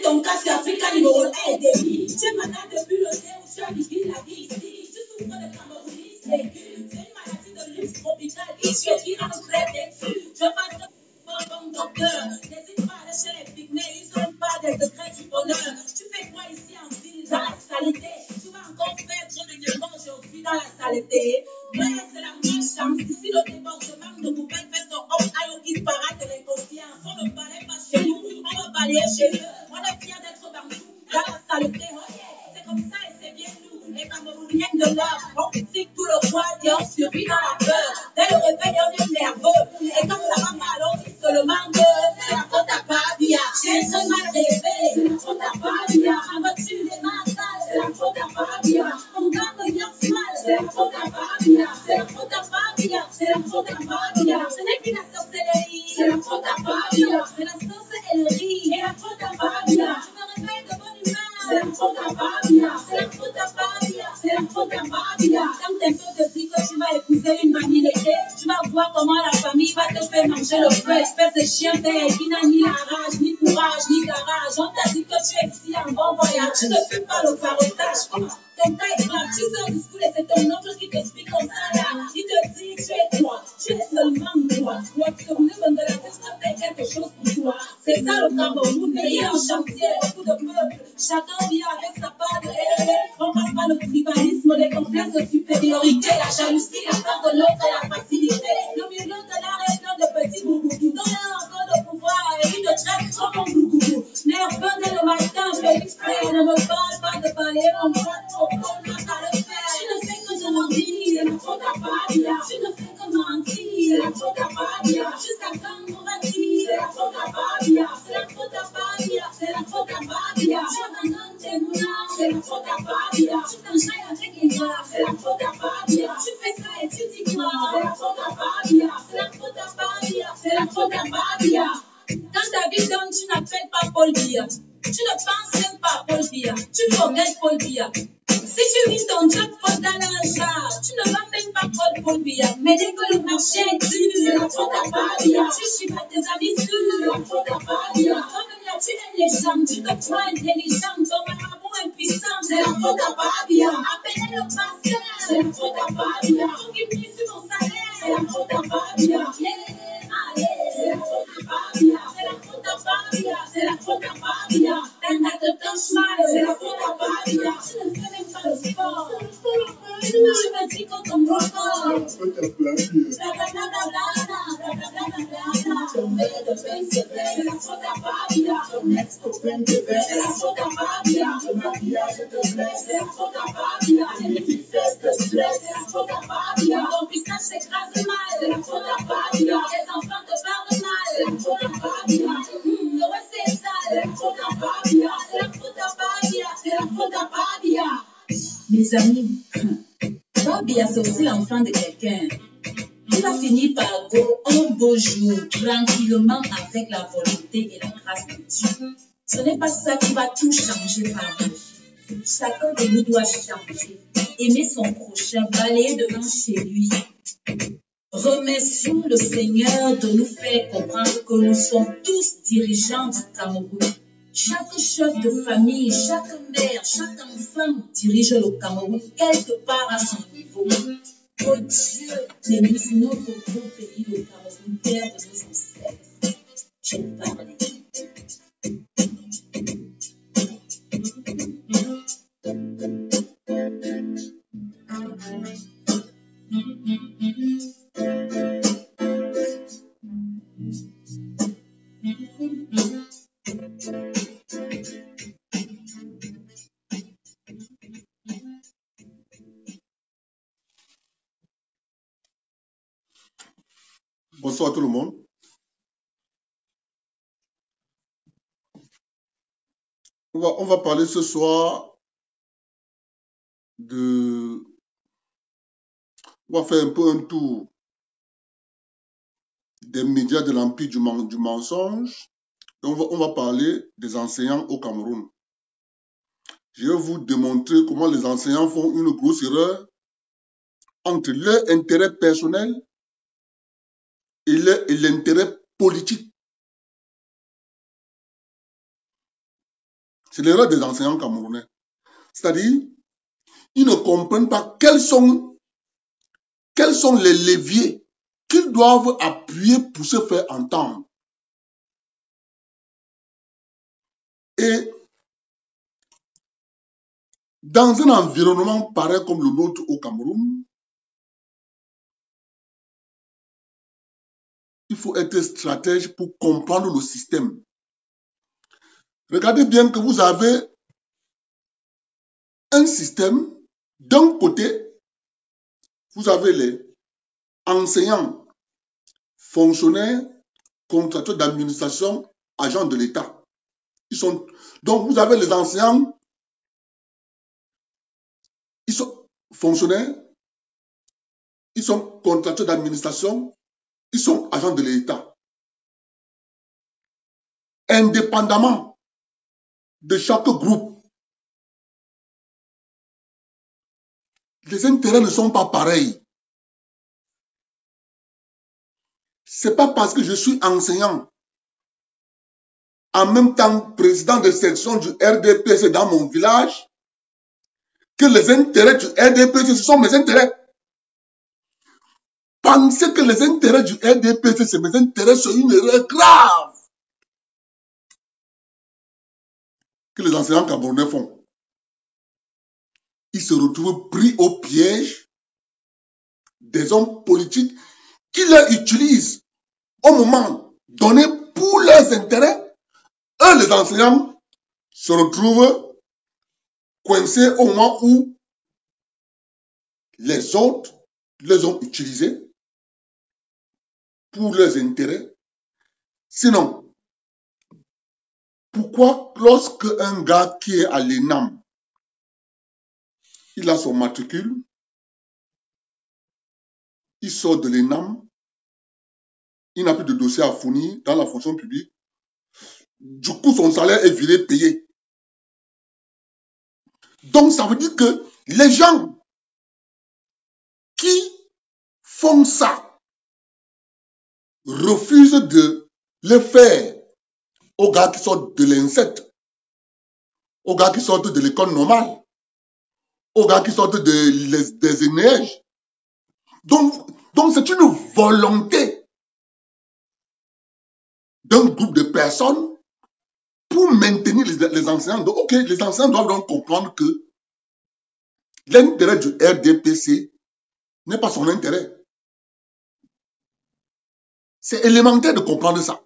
ton cas, c'est Africa numéro 1 et demi. Tu es malade depuis le dé où tu as vécu la vie ici. Tu souffres de camerounisme aigu. C'est une maladie de luxe tropicale qui rend très vêtu. Je vais pas te bon docteur. N'hésite pas à aller chez les pygmées. Ils n'ont pas des secrets du bonheur. Tu fais quoi ici en ville, dans la saleté? Tu vas encore faire trop de diamants aujourd'hui dans la saleté. Ouais, c'est la malchance. Ici, le débordement de poubelle fait son homme à l'eau qui parade de l'inconscience. On ne balaye pas chez nous, on va balayer chez eux. On est fiers d'être bantou dans la saleté. Oh yeah, c'est comme ça et c'est bien nous. Les Camerouniens de l'or, on critique tout le poil et on survit dans la peur. Dès le réveil, on est nerveux. Et quand ça va mal, on dit que le manque, c'est la faute à Babia. J'ai très mal rêvé, c'est la faute à Babia. Ma voiture est mal sale, c'est la faute à Babia. Mon gars me lance mal, c'est la faute à Babia. C'est la faute à Babia, c'est la faute à Babia. Ce n'est plus la sorcellerie, c'est la faute à Babia. C'est la sorcellerie, c'est la faute à Babia. Je me réveille de bonne humeur, c'est la faute à Babia. C'est la faute à Babia, c'est la faute à Babia. Quand tes potes te disent que tu vas épouser une mamie l'été, tu vas voir comment la famille va te faire manger le feu. Espèce de chien vert qui n'a ni la rage, ni courage, ni garage. On t'a dit que tu es ici en bon voyage. Tu ne fumes pas le carottage. Ton cas est grave, tu sors du school et c'est ton oncle qui t'explique comme ça là. Il te dit tu es toi, tu es seulement toi. Toi, sur le monde de la tête, tu fais quelque chose pour toi. C'est ça le Cameroun, pays en chantier, beaucoup de peuples. Chacun vit avec sa part de LLL. On passe pas le tribalisme, les complexes de supériorité, la jalousie, la peur de l'autre et la facilité. Le milieu de l'art est plein de petits boubous. Dans un peu de pouvoir, et ils te traitent trop comme boubou. Nerveux dès le matin, Félix Frère, ne me parle pas de balayer mon pote trop bon, n'a qu'à le faire. Tu ne fais que demander, c'est la faute à Babia. Tu ne fais que mentir, c'est la faute à Babia. Jusqu'à quand on va dire, c'est la faute à Babia. C'est la faute à Babia, c'est la faute à Babia. Tu abandonnes tes moulins, c'est la faute à Babia. Tu t'enchaînes avec les gars, c'est la faute à Babia. Tu fais ça et tu dis quoi, c'est la faute à Babia. C'est la faute à Babia, c'est la faute à Babia. Quand ta vie donne, tu n'appelles pas Paul Biya. Tu ne penses même pas à Paul Biya. Tu forgets Paul Biya. Si tu vis ton job faute dans un char, tu ne vas même pas Paul Biya. Mais dès que le marché est dur, c'est la faute à Babia. Tu suis pas tes amis sûrs, c'est la faute à Babia. Comme là, tu aimes les gens, tu te crois intelligent, ton marabout impuissant, c'est la faute à Babia. Appelez le pasteur, c'est la faute à Babia. Pour qu'il puisse sur mon salaire, c'est la faute à Babia. Allez, c'est la faute à Babia. C'est la faute à Babia, c'est la faute à Babia. Elle n'a de planche mal, c'est la faute à Babia. Tu ne fais même pas le sport. Tu me dis qu'on tombe record. Ton meilleur de peine se fait, c'est la faute à Babia. Ton ex-copain te fait, c'est la faute à Babia. Ton maquillage te blesse, c'est la faute à Babia. Tes petites fesses te stressent, c'est la faute à Babia. Ton pistache s'écrase mal, c'est la faute à Babia. Les enfants te parlent mal, c'est la faute à Babia. Le reste c'est sale, c'est la faute à Babia. C'est la faute à Babia, c'est la faute à Babia. Mes amis, Babia c'est aussi l'enfant de quelqu'un. Il va finir par go un beau jour, tranquillement avec la volonté et la grâce de Dieu. Ce n'est pas ça qui va tout changer par lui. Chacun de nous doit changer, aimer son prochain, balayer devant chez lui. Remercions le Seigneur de nous faire comprendre que nous sommes tous dirigeants du Cameroun. Chaque chef de famille, chaque mère, chaque enfant dirige le Cameroun quelque part à son niveau. Que Dieu bénisse notre beau pays, le Cameroun, terre de nos ancêtres. Je parle. Bonsoir à tout le monde. On va parler ce soir de... On va faire un peu un tour des médias de l'empire du mensonge. Et on va parler des enseignants au Cameroun. Je vais vous démontrer comment les enseignants font une grosse erreur entre leur intérêt personnel et l'intérêt politique. C'est l'erreur des enseignants camerounais. C'est-à-dire, ils ne comprennent pas quels sont les leviers qu'ils doivent appuyer pour se faire entendre. Et dans un environnement pareil comme le nôtre au Cameroun, il faut être stratège pour comprendre le système. Regardez bien que vous avez un système. D'un côté, vous avez les enseignants, fonctionnaires, contracteurs d'administration, agents de l'État. Donc, vous avez les enseignants, ils sont fonctionnaires, ils sont contracteurs d'administration, ils sont agents de l'État. Indépendamment de chaque groupe, les intérêts ne sont pas pareils. Ce n'est pas parce que je suis enseignant, en même temps président de section du RDPC dans mon village, que les intérêts du RDPC, ce sont mes intérêts. Penser que les intérêts du RDPC, c'est mes intérêts, c'est une erreur grave que les enseignants camerounais font. Ils se retrouvent pris au piège des hommes politiques qui les utilisent au moment donné pour leurs intérêts. Eux, les enseignants, se retrouvent coincés au moment où les autres les ont utilisés pour leurs intérêts. Sinon, pourquoi lorsque un gars qui est à l'ENAM, il a son matricule, il sort de l'ENAM, il n'a plus de dossier à fournir dans la fonction publique, du coup son salaire est viré payé. Donc ça veut dire que les gens qui font ça refusent de le faire aux gars qui sortent de l'INSET, aux gars qui sortent de l'école normale, aux gars qui sortent des ENEJ. Donc c'est une volonté d'un groupe de personnes pour maintenir les enseignants. Donc, ok, les enseignants doivent donc comprendre que l'intérêt du RDPC n'est pas son intérêt. C'est élémentaire de comprendre ça.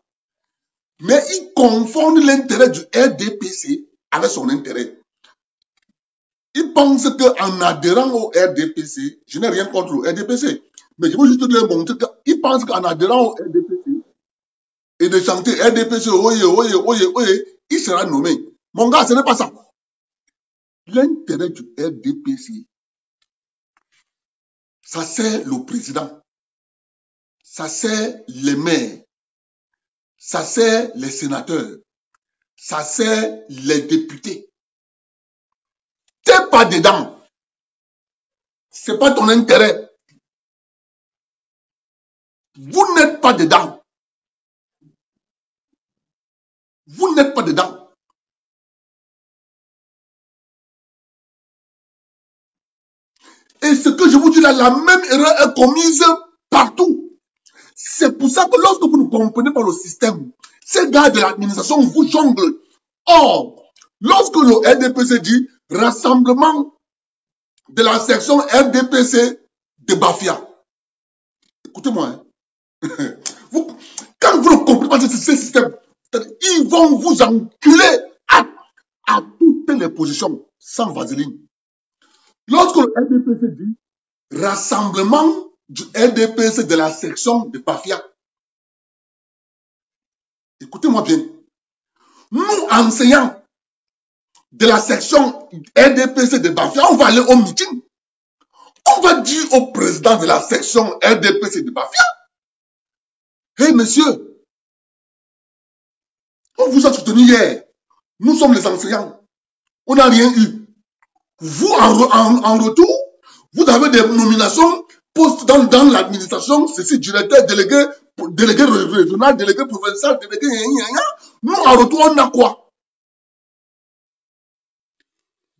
Mais ils confondent l'intérêt du RDPC avec son intérêt. Ils pensent qu'en adhérant au RDPC, je n'ai rien contre le RDPC, mais je veux juste leur montrer qu'ils pensent qu'en adhérant au RDPC et de chanter RDPC, oye, oye, oye, oye, il sera nommé. Mon gars, ce n'est pas ça. L'intérêt du RDPC, ça sert le président, ça sert les maires, ça sert les sénateurs, ça sert les députés. T'es pas dedans. C'est pas ton intérêt. Vous n'êtes pas dedans. Vous n'êtes pas dedans. Et ce que je vous dis là, la même erreur est commise partout. C'est pour ça que lorsque vous ne comprenez pas le système, ces gars de l'administration vous jonglent. Or, lorsque le RDPC dit rassemblement de la section RDPC de Bafia, écoutez-moi, hein. Quand vous ne comprenez pas ce système, ils vont vous enculer à toutes les positions, sans vaseline. Lorsque le RDPC dit rassemblement du RDPC de la section de Bafia, écoutez-moi bien, nous enseignants de la section RDPC de Bafia, on va aller au meeting. On va dire au président de la section RDPC de Bafia, hey monsieur, on vous a soutenu hier. Nous sommes les enseignants. On n'a rien eu. Vous, en retour, vous avez des nominations, postes dans l'administration, ceci, directeur, délégué régional, délégué provincial, délégué. Nous, en retour, on a quoi?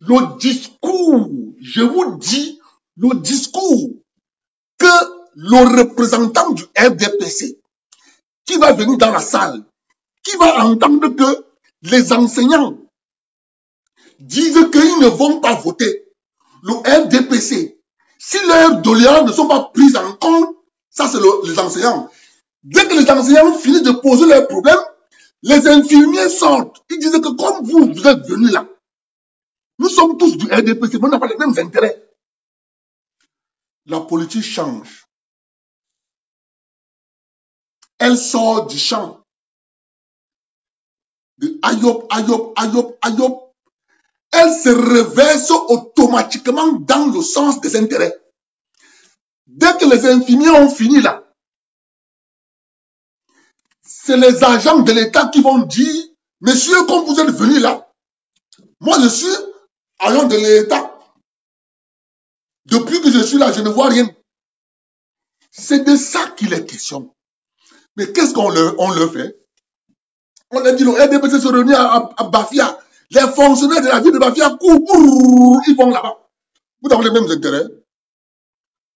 Le discours, je vous dis, le discours que le représentant du RDPC, qui va venir dans la salle, qui va entendre que les enseignants disent qu'ils ne vont pas voter le RDPC, si leurs doléances ne sont pas prises en compte, ça c'est les enseignants. Dès que les enseignants finissent de poser leurs problèmes, les infirmiers sortent. Ils disent que comme vous êtes venus là, nous sommes tous du RDPC, mais on n'a pas les mêmes intérêts. La politique change. Elle sort du champ de Ayop, Ayop, Ayop, Ayop. Elle se reverse automatiquement dans le sens des intérêts. Dès que les infirmiers ont fini là, c'est les agents de l'État qui vont dire, monsieur, comme vous êtes venus là, moi je suis agent de l'État. Depuis que je suis là, je ne vois rien. C'est de ça qu'il est question. Mais qu'est-ce qu'on leur fait? On leur dit, le RDPC se réunit à Bafia. Les fonctionnaires de la ville de Bafia courent, ils vont là-bas. Vous avez les mêmes intérêts.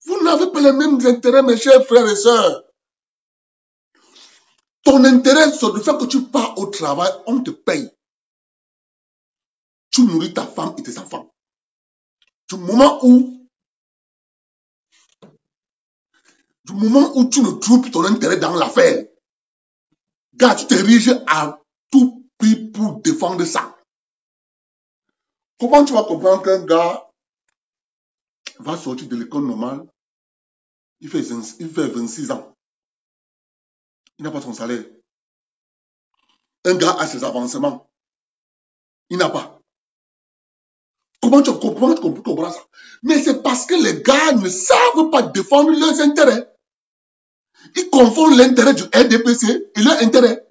Vous n'avez pas les mêmes intérêts, mes chers frères et sœurs. Ton intérêt, c'est le fait que tu pars au travail, on te paye. Tu nourris ta femme et tes enfants. Du moment où tu ne trouves plus ton intérêt dans l'affaire, gars, tu t'ériges à tout prix pour défendre ça. Comment tu vas comprendre qu'un gars va sortir de l'école normale, il fait 26 ans, il n'a pas son salaire. Un gars a ses avancements, il n'a pas. Comment tu comprends ça? Mais c'est parce que les gars ne savent pas défendre leurs intérêts. Ils confondent l'intérêt du RDPC et leur intérêt.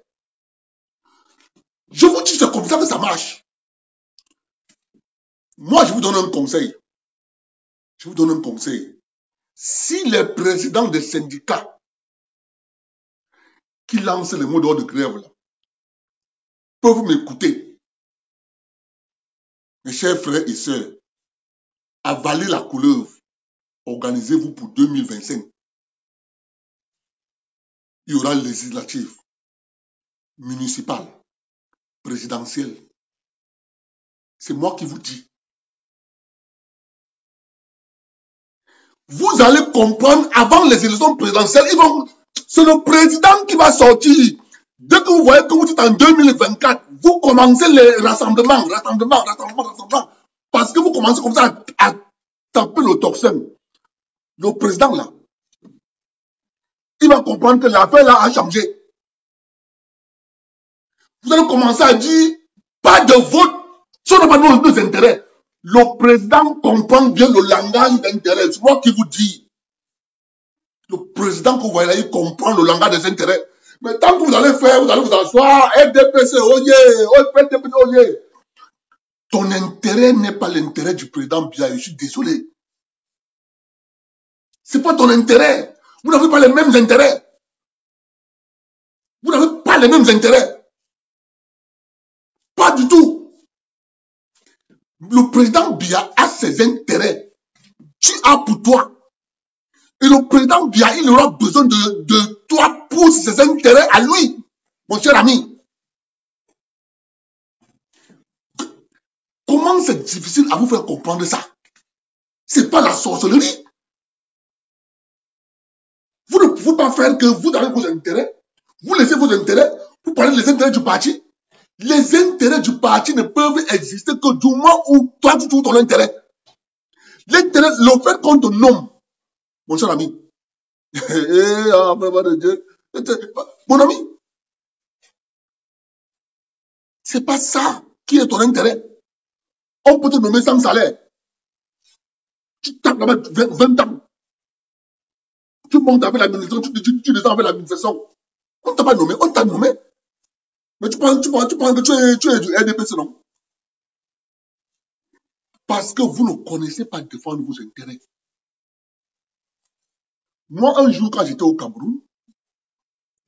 Je vous dis, c'est comme ça que ça marche. Moi, je vous donne un conseil. Je vous donne un conseil. Si les présidents des syndicats qui lancent les mots d'ordre de grève là, peuvent m'écouter, mes chers frères et sœurs, avalez la couleuvre, organisez-vous pour 2025. Il y aura législative, municipale, présidentielle. C'est moi qui vous dis. Vous allez comprendre, avant les élections présidentielles, c'est le président qui va sortir. Dès que vous voyez que vous êtes en 2024, vous commencez les rassemblements. Parce que vous commencez comme ça à taper le toxin. Le président là, il va comprendre que l'affaire là a changé. Vous allez commencer à dire, pas de vote, ça n'a pas nos intérêts. Le président comprend bien le langage d'intérêt. C'est moi qui vous dis. Le président que vous voyez là, il comprend le langage des intérêts. Mais tant que vous allez faire, vous allez vous asseoir, RDPC, oye. Ton intérêt n'est pas l'intérêt du président Biya, je suis désolé. Ce n'est pas ton intérêt. Vous n'avez pas les mêmes intérêts. Vous n'avez pas les mêmes intérêts. Pas du tout. Le président Biya a ses intérêts. Tu as pour toi. Et le président Biya, il aura besoin de toi pour ses intérêts à lui, mon cher ami. Comment c'est difficile à vous faire comprendre ça? Ce n'est pas la sorcellerie. Vous ne pouvez pas faire que vous avez vos intérêts, vous laissez vos intérêts, vous parlez des intérêts du parti. Les intérêts du parti ne peuvent exister que du moment où toi tu trouves ton intérêt. L'intérêt, le fait qu'on te nomme, mon cher ami. Mon ami, c'est pas ça qui est ton intérêt. On peut te nommer sans salaire. Tu tapes là-bas 20 ans. Tu montes avec l'administration, tu descends avec l'administration. On ne t'a pas nommé, on t'a nommé. Mais tu penses que tu es du RDPC, non? Parce que vous ne connaissez pas défendre vos intérêts. Moi, un jour, quand j'étais au Cameroun,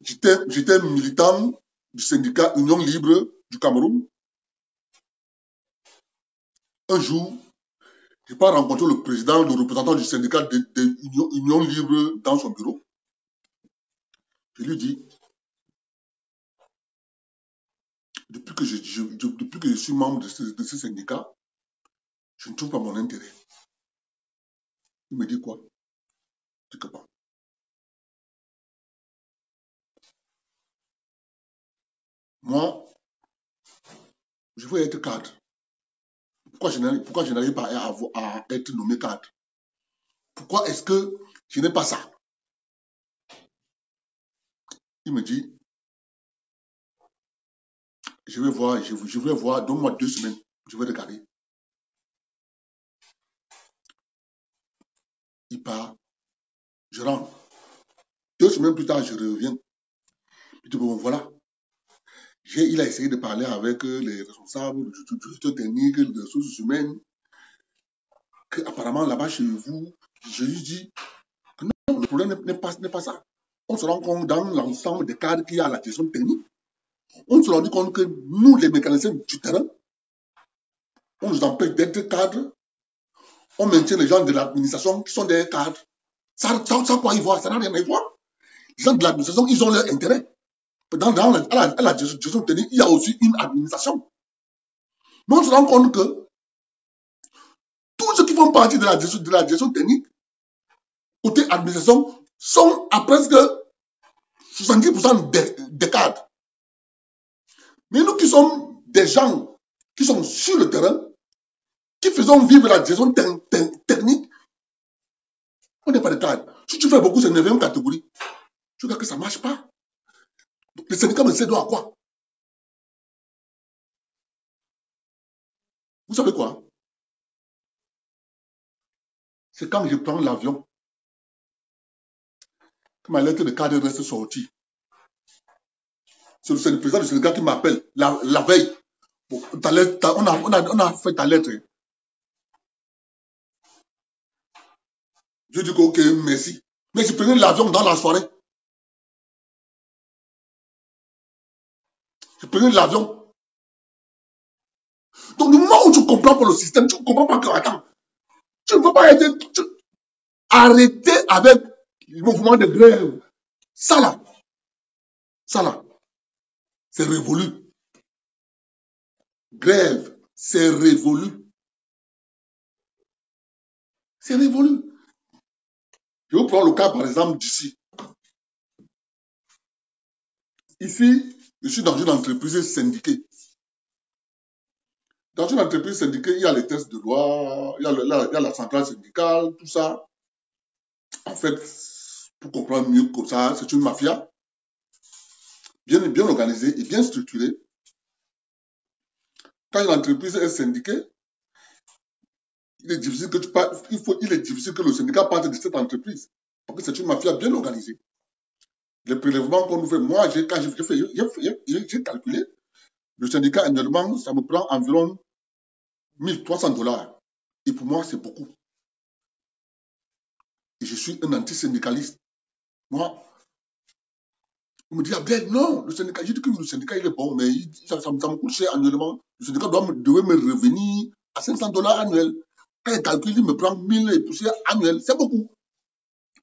j'étais militant du syndicat Union Libre du Cameroun. Un jour, je pars rencontrer le président, le représentant du syndicat de Union Libre dans son bureau. Je lui dis, depuis que je suis membre de ce syndicat, je ne trouve pas mon intérêt. Il me dit quoi? Je dis que bon. Moi, je veux être cadre. Pourquoi je n'arrive pas à être nommé cadre? Pourquoi est-ce que je n'ai pas ça? Il me dit, je vais voir, donne-moi 2 semaines, je vais regarder. Il part, je rentre. 2 semaines plus tard, je reviens. Je dis, bon, voilà. Il a essayé de parler avec les responsables du secteur technique, des ressources humaines, que apparemment là-bas chez vous, je lui dis que non, le problème n'est pas ça. On se rend compte dans l'ensemble des cadres qu'il y a à la gestion technique. On se rend compte que nous, les mécaniciens du terrain, on nous empêche d'être cadres. On maintient les gens de l'administration qui sont des cadres. Ça quoi y voir? Ça n'a rien à voir. Les gens de l'administration, ils ont leur intérêt. À la gestion technique, il y a aussi une administration. Mais on se rend compte que tous ceux qui font partie de la gestion technique, côté administration, sont à presque 70% des cadres. Mais nous qui sommes des gens qui sont sur le terrain, qui faisons vivre la gestion technique, on n'est pas des cadres. Si tu fais beaucoup, c'est une 9e catégorie. Tu vois que ça ne marche pas. Le syndicat me cède à quoi? Vous savez quoi? C'est quand je prends l'avion que ma lettre de cadre reste sortie. C'est le président du syndicat qui m'appelle la veille. Bon, on a fait ta lettre. Je dis que ok, merci. Mais je prenais l'avion dans la soirée. Je prenais l'avion. Donc, du moment où tu comprends pas le système, tu ne comprends pas que, attends, tu ne peux pas être arrêté avec le mouvement de grève. Ça là, c'est révolu. Grève, c'est révolu. C'est révolu. Je vais prendre le cas, par exemple, d'ici. Ici, je suis dans une entreprise syndiquée. Dans une entreprise syndiquée, il y a les tests de loi, il y a la centrale syndicale, tout ça. En fait, pour comprendre mieux comme ça, c'est une mafia bien organisée et bien structurée. Quand une entreprise est syndiquée, il est difficile que le syndicat parte de cette entreprise. Parce que c'est une mafia bien organisée. Les prélèvements qu'on nous fait, moi, j'ai calculé, le syndicat annuellement, ça me prend environ $1 300. Et pour moi, c'est beaucoup. Et je suis un anti-syndicaliste. Moi, on me dit, Abdel, non, le syndicat, je dis que le syndicat, il est bon, mais ça me coûte cher annuellement. Le syndicat devait me revenir à $500 annuels. Quand il calcule, il me prend 1000 et poussières annuels. C'est beaucoup.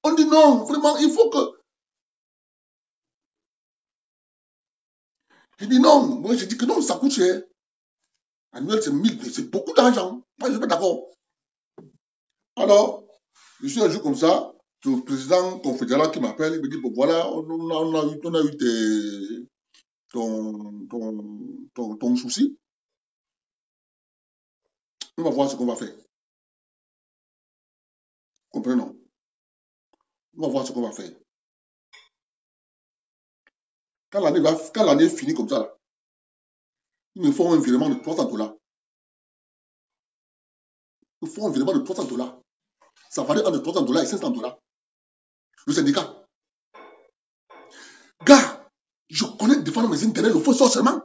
On dit non, vraiment, il faut que... Je dis non, moi je dis que non, ça coûte cher. Annuel, c'est 1000, c'est beaucoup d'argent. Moi, je ne suis pas d'accord. Alors, je suis un jour comme ça, le président confédéral qui m'appelle, il me dit, bon voilà, on a eu ton souci. On va voir ce qu'on va faire. Comprenons. On va voir ce qu'on va faire. Quand l'année est finie comme ça, là, ils me font un virement de $300. Ils font un virement de $300. Ça valait entre $300 et $500. Le syndicat. Gars, je connais défendre mes intérêts, le faut seulement.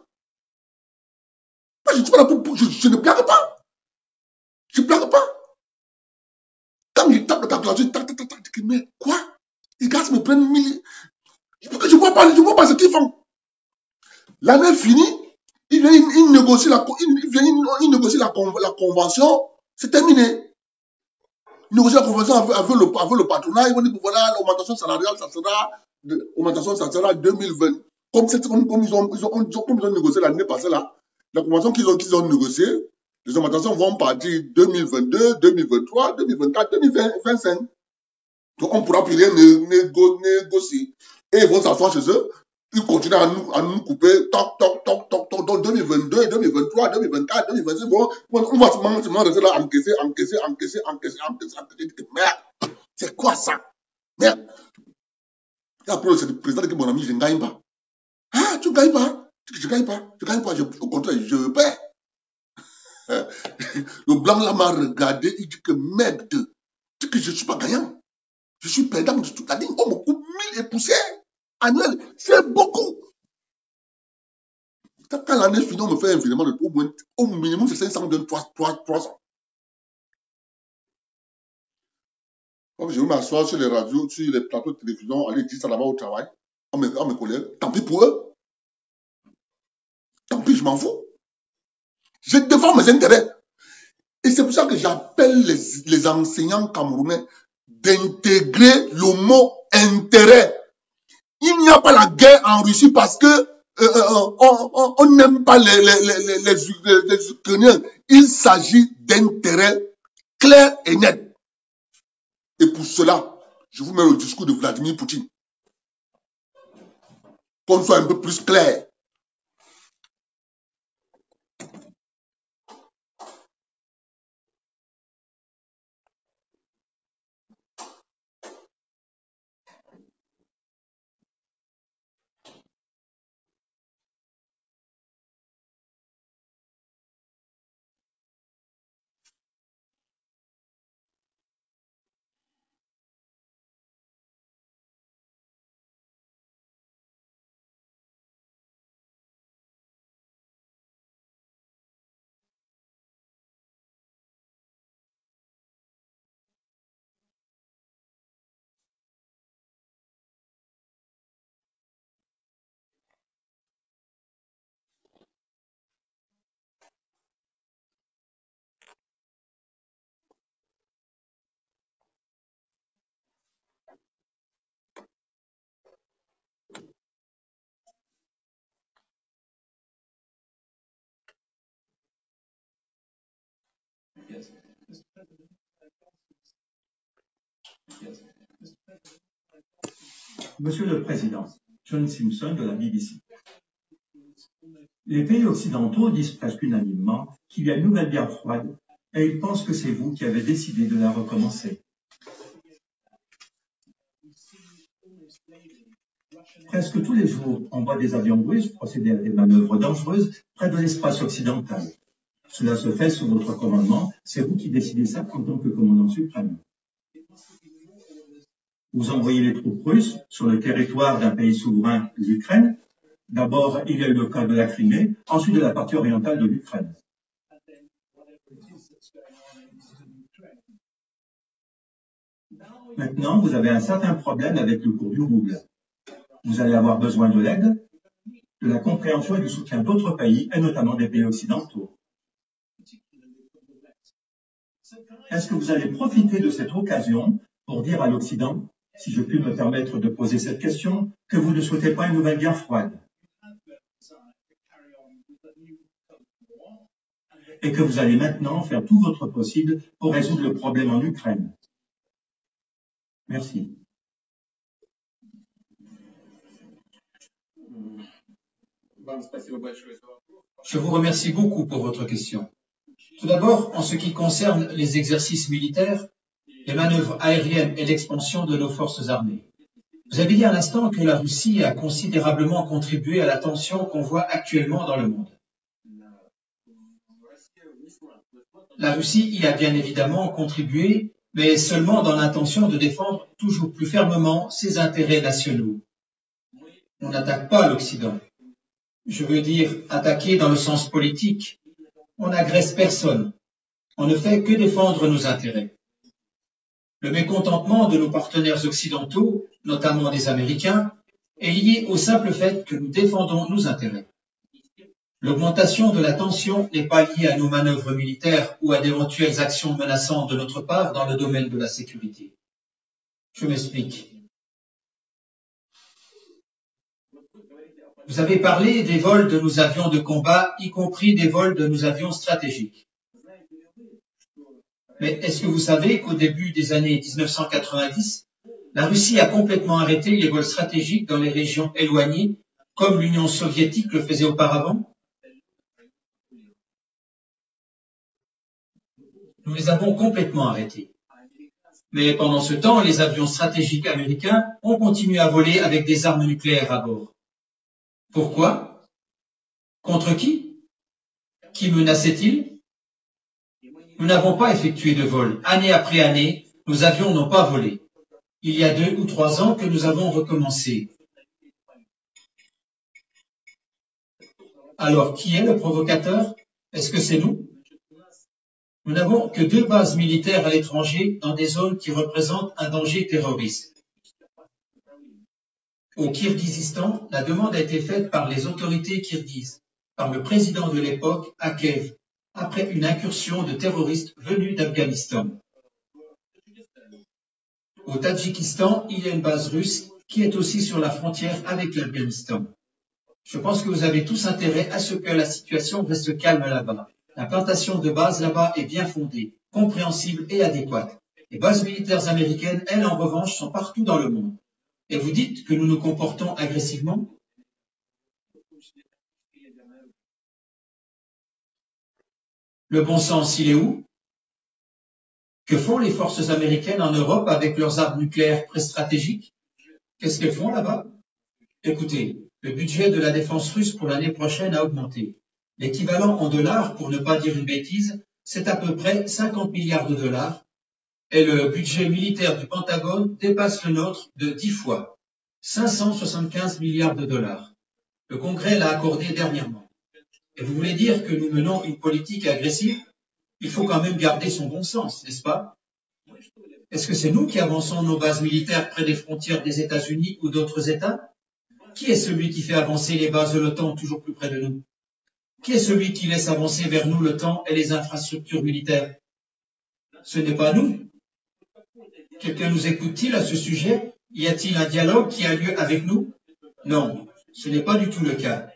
Moi, je ne suis pas là je ne blague pas. Je ne blague pas. Quand ils tapent le calculateur, mais quoi? Les gars me prennent 1000. Je ne vois pas ce qu'ils font. L'année est finie, il négocie la convention, c'est terminé. Il négocie la convention avec le patronat, ils vont dire, voilà, l'augmentation salariale, ça sera 2020. Comme ils ont négocié l'année passée là, la convention qu'ils ont négociée, les augmentations vont partir 2022, 2023, 2024, 2025. Donc on ne pourra plus rien négocier. Et ils vont s'asseoir chez eux, ils continuent à nous couper, toc, toc, toc, toc, toc, donc 2022, 2023, 2024, 2025, bon, on va seulement rester là, encaisser. Merde, c'est quoi ça? Merde. Et après, c'est le président qui dit, mon ami, je ne gagne pas. Ah, tu ne gagnes pas? Je ne gagne pas. Au contraire, je perds. Le blanc là m'a regardé, il dit que merde, dit que je ne suis pas gagnant. Je suis perdant de toute la ligne. On me coupe 1000 et poussières annuelles. C'est beaucoup. Quand l'année finit, on me fait un virement de au minimum, c'est 500, 300. Je vais m'asseoir sur les radios, sur les plateaux de télévision, aller dire ça là-bas au travail, à mes collègues. Tant pis pour eux. Tant pis, je m'en fous. Je défends mes intérêts. Et c'est pour ça que j'appelle les enseignants camerounais d'intégrer le mot intérêt. Il n'y a pas la guerre en Russie parce que on n'aime pas les Ukrainiens. Il s'agit d'intérêts clairs et nets. Et pour cela, je vous mets le discours de Vladimir Poutine. Qu'on soit un peu plus clair. Monsieur le Président, John Simpson de la BBC. Les pays occidentaux disent presque unanimement qu'il y a une nouvelle guerre froide et ils pensent que c'est vous qui avez décidé de la recommencer. Presque tous les jours, on voit des avions russes procéder à des manœuvres dangereuses près de l'espace occidental. Cela se fait sous votre commandement, c'est vous qui décidez ça en tant que commandant suprême. Vous envoyez les troupes russes sur le territoire d'un pays souverain, l'Ukraine. D'abord, il y a eu le cas de la Crimée, ensuite de la partie orientale de l'Ukraine. Maintenant, vous avez un certain problème avec le cours du rouble. Vous allez avoir besoin de l'aide, de la compréhension et du soutien d'autres pays, et notamment des pays occidentaux. Est-ce que vous allez profiter de cette occasion pour dire à l'Occident, si je puis me permettre de poser cette question, que vous ne souhaitez pas une nouvelle guerre froide et que vous allez maintenant faire tout votre possible pour résoudre le problème en Ukraine? Merci. Je vous remercie beaucoup pour votre question. Tout d'abord, en ce qui concerne les exercices militaires, les manœuvres aériennes et l'expansion de nos forces armées. Vous avez dit à l'instant que la Russie a considérablement contribué à la tension qu'on voit actuellement dans le monde. La Russie y a bien évidemment contribué, mais seulement dans l'intention de défendre toujours plus fermement ses intérêts nationaux. On n'attaque pas l'Occident. Je veux dire attaquer dans le sens politique. On n'agresse personne. On ne fait que défendre nos intérêts. Le mécontentement de nos partenaires occidentaux, notamment des Américains, est lié au simple fait que nous défendons nos intérêts. L'augmentation de la tension n'est pas liée à nos manœuvres militaires ou à d'éventuelles actions menaçantes de notre part dans le domaine de la sécurité. Je m'explique. Vous avez parlé des vols de nos avions de combat, y compris des vols de nos avions stratégiques. Mais est-ce que vous savez qu'au début des années 1990, la Russie a complètement arrêté les vols stratégiques dans les régions éloignées, comme l'Union soviétique le faisait auparavant? Nous les avons complètement arrêtés. Mais pendant ce temps, les avions stratégiques américains ont continué à voler avec des armes nucléaires à bord. Pourquoi? Contre qui? Qui menaçait-il? Nous n'avons pas effectué de vol. Année après année, nos avions n'ont pas volé. Il y a 2 ou 3 ans que nous avons recommencé. Alors, qui est le provocateur? Est-ce que c'est nous? Nous n'avons que 2 bases militaires à l'étranger dans des zones qui représentent un danger terroriste. Au Kirghizistan, la demande a été faite par les autorités kirghizes, par le président de l'époque, Akev, après une incursion de terroristes venus d'Afghanistan. Au Tadjikistan, il y a une base russe qui est aussi sur la frontière avec l'Afghanistan. Je pense que vous avez tous intérêt à ce que la situation reste calme là-bas. L'implantation de bases là-bas est bien fondée, compréhensible et adéquate. Les bases militaires américaines, elles, en revanche, sont partout dans le monde. Et vous dites que nous nous comportons agressivement? Le bon sens, il est où? Que font les forces américaines en Europe avec leurs armes nucléaires stratégiques? Qu'est-ce qu'elles font là-bas? Écoutez, le budget de la défense russe pour l'année prochaine a augmenté. L'équivalent en dollars, pour ne pas dire une bêtise, c'est à peu près 50 milliards de dollars, et le budget militaire du Pentagone dépasse le nôtre de 10 fois, 575 milliards de dollars. Le Congrès l'a accordé dernièrement. Et vous voulez dire que nous menons une politique agressive? Il faut quand même garder son bon sens, n'est-ce pas? Est-ce que c'est nous qui avançons nos bases militaires près des frontières des États-Unis ou d'autres États? Qui est celui qui fait avancer les bases de l'OTAN toujours plus près de nous? Qui est celui qui laisse avancer vers nous l'OTAN et les infrastructures militaires? Ce n'est pas nous. Quelqu'un nous écoute-t-il à ce sujet? Y a-t-il un dialogue qui a lieu avec nous? Non, ce n'est pas du tout le cas.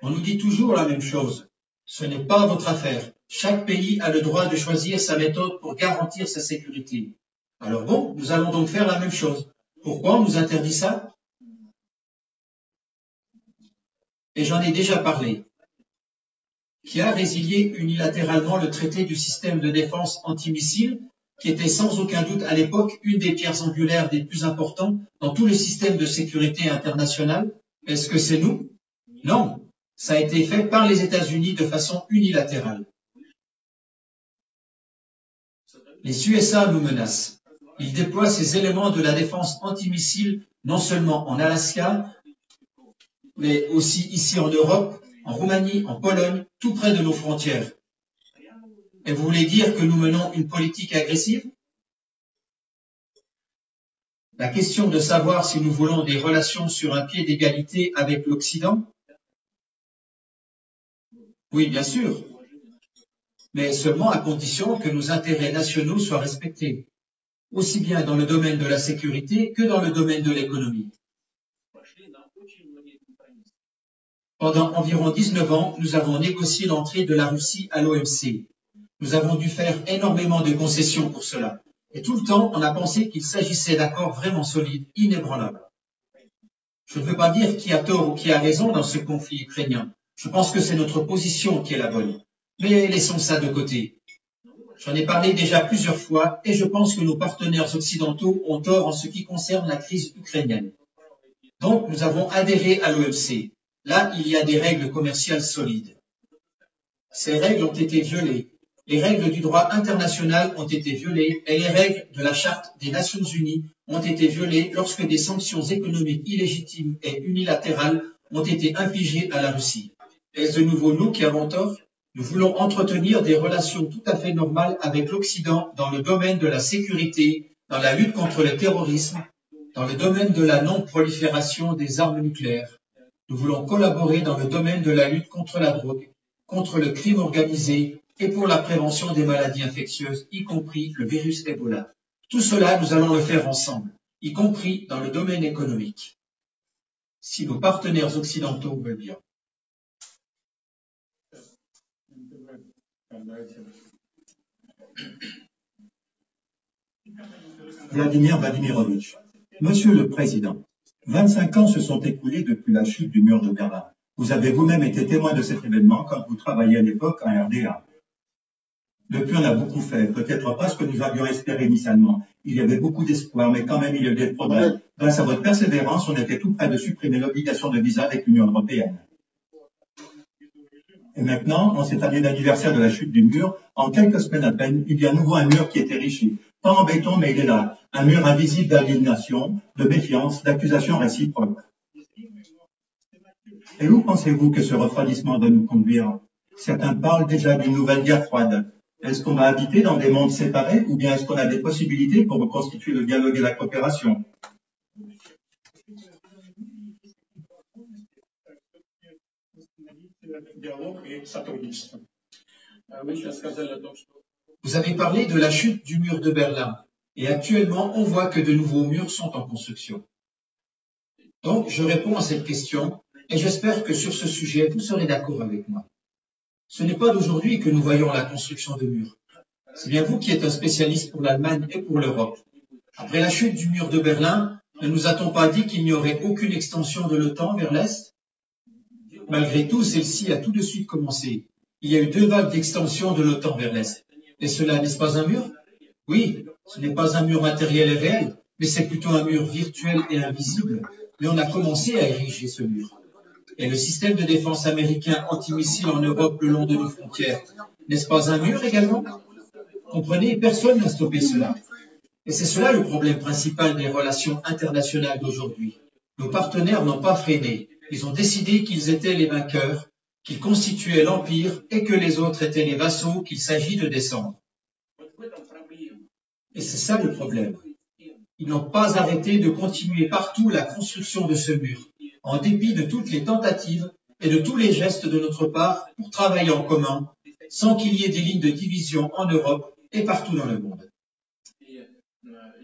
On nous dit toujours la même chose. Ce n'est pas votre affaire. Chaque pays a le droit de choisir sa méthode pour garantir sa sécurité. Alors bon, nous allons donc faire la même chose. Pourquoi on nous interdit ça? Et j'en ai déjà parlé. Qui a résilié unilatéralement le traité du système de défense antimissile, qui était sans aucun doute à l'époque une des pierres angulaires des plus importantes dans tous les systèmes de sécurité internationale? Est-ce que c'est nous? Non, ça a été fait par les États-Unis de façon unilatérale. Les USA nous menacent. Ils déploient ces éléments de la défense antimissile non seulement en Alaska, mais aussi ici en Europe, en Roumanie, en Pologne, tout près de nos frontières. Et vous voulez dire que nous menons une politique agressive? La question de savoir si nous voulons des relations sur un pied d'égalité avec l'Occident? Oui, bien sûr, mais seulement à condition que nos intérêts nationaux soient respectés, aussi bien dans le domaine de la sécurité que dans le domaine de l'économie. Pendant environ 19 ans, nous avons négocié l'entrée de la Russie à l'OMC. Nous avons dû faire énormément de concessions pour cela. Et tout le temps, on a pensé qu'il s'agissait d'accords vraiment solides, inébranlables. Je ne veux pas dire qui a tort ou qui a raison dans ce conflit ukrainien. Je pense que c'est notre position qui est la bonne. Mais laissons ça de côté. J'en ai parlé déjà plusieurs fois et je pense que nos partenaires occidentaux ont tort en ce qui concerne la crise ukrainienne. Donc, nous avons adhéré à l'OMC. Là, il y a des règles commerciales solides. Ces règles ont été violées. Les règles du droit international ont été violées et les règles de la Charte des Nations Unies ont été violées lorsque des sanctions économiques illégitimes et unilatérales ont été infligées à la Russie. Est-ce de nouveau nous qui avons tort? Nous voulons entretenir des relations tout à fait normales avec l'Occident dans le domaine de la sécurité, dans la lutte contre le terrorisme, dans le domaine de la non-prolifération des armes nucléaires. Nous voulons collaborer dans le domaine de la lutte contre la drogue, contre le crime organisé et pour la prévention des maladies infectieuses, y compris le virus Ebola. Tout cela, nous allons le faire ensemble, y compris dans le domaine économique, si nos partenaires occidentaux veulent bien. Vladimir Vladimirovitch. Monsieur le Président, 25 ans se sont écoulés depuis la chute du mur de Berlin. Vous avez vous-même été témoin de cet événement quand vous travailliez à l'époque en RDA. Depuis, on a beaucoup fait, peut-être pas ce que nous avions espéré initialement. Il y avait beaucoup d'espoir, mais quand même, il y a eu des progrès. Grâce à votre persévérance, on était tout près de supprimer l'obligation de visa avec l'Union européenne. Et maintenant, en cette année d'anniversaire de la chute du mur, en quelques semaines à peine, il y a à nouveau un mur qui est érigé. Pas en béton, mais il est là. Un mur invisible d'indignation, de méfiance, d'accusations réciproques. Et où pensez-vous que ce refroidissement doit nous conduire? Certains parlent déjà d'une nouvelle guerre froide. Est-ce qu'on va habiter dans des mondes séparés ou bien est-ce qu'on a des possibilités pour reconstituer le dialogue et la coopération? Vous avez parlé de la chute du mur de Berlin et actuellement on voit que de nouveaux murs sont en construction. Donc je réponds à cette question et j'espère que sur ce sujet vous serez d'accord avec moi. Ce n'est pas d'aujourd'hui que nous voyons la construction de murs. C'est bien vous qui êtes un spécialiste pour l'Allemagne et pour l'Europe. Après la chute du mur de Berlin, ne nous a-t-on pas dit qu'il n'y aurait aucune extension de l'OTAN vers l'Est? Malgré tout, celle-ci a tout de suite commencé. Il y a eu 2 vagues d'extension de l'OTAN vers l'Est. Et cela n'est-ce pas un mur? Oui, ce n'est pas un mur matériel et réel, mais c'est plutôt un mur virtuel et invisible. Mais on a commencé à ériger ce mur. Et le système de défense américain antimissile en Europe le long de nos frontières, n'est-ce pas un mur également? Comprenez, personne n'a stoppé cela. Et c'est cela le problème principal des relations internationales d'aujourd'hui. Nos partenaires n'ont pas freiné. Ils ont décidé qu'ils étaient les vainqueurs, qu'ils constituaient l'empire et que les autres étaient les vassaux qu'il s'agit de descendre. Et c'est ça le problème. Ils n'ont pas arrêté de continuer partout la construction de ce mur, en dépit de toutes les tentatives et de tous les gestes de notre part pour travailler en commun, sans qu'il y ait des lignes de division en Europe et partout dans le monde.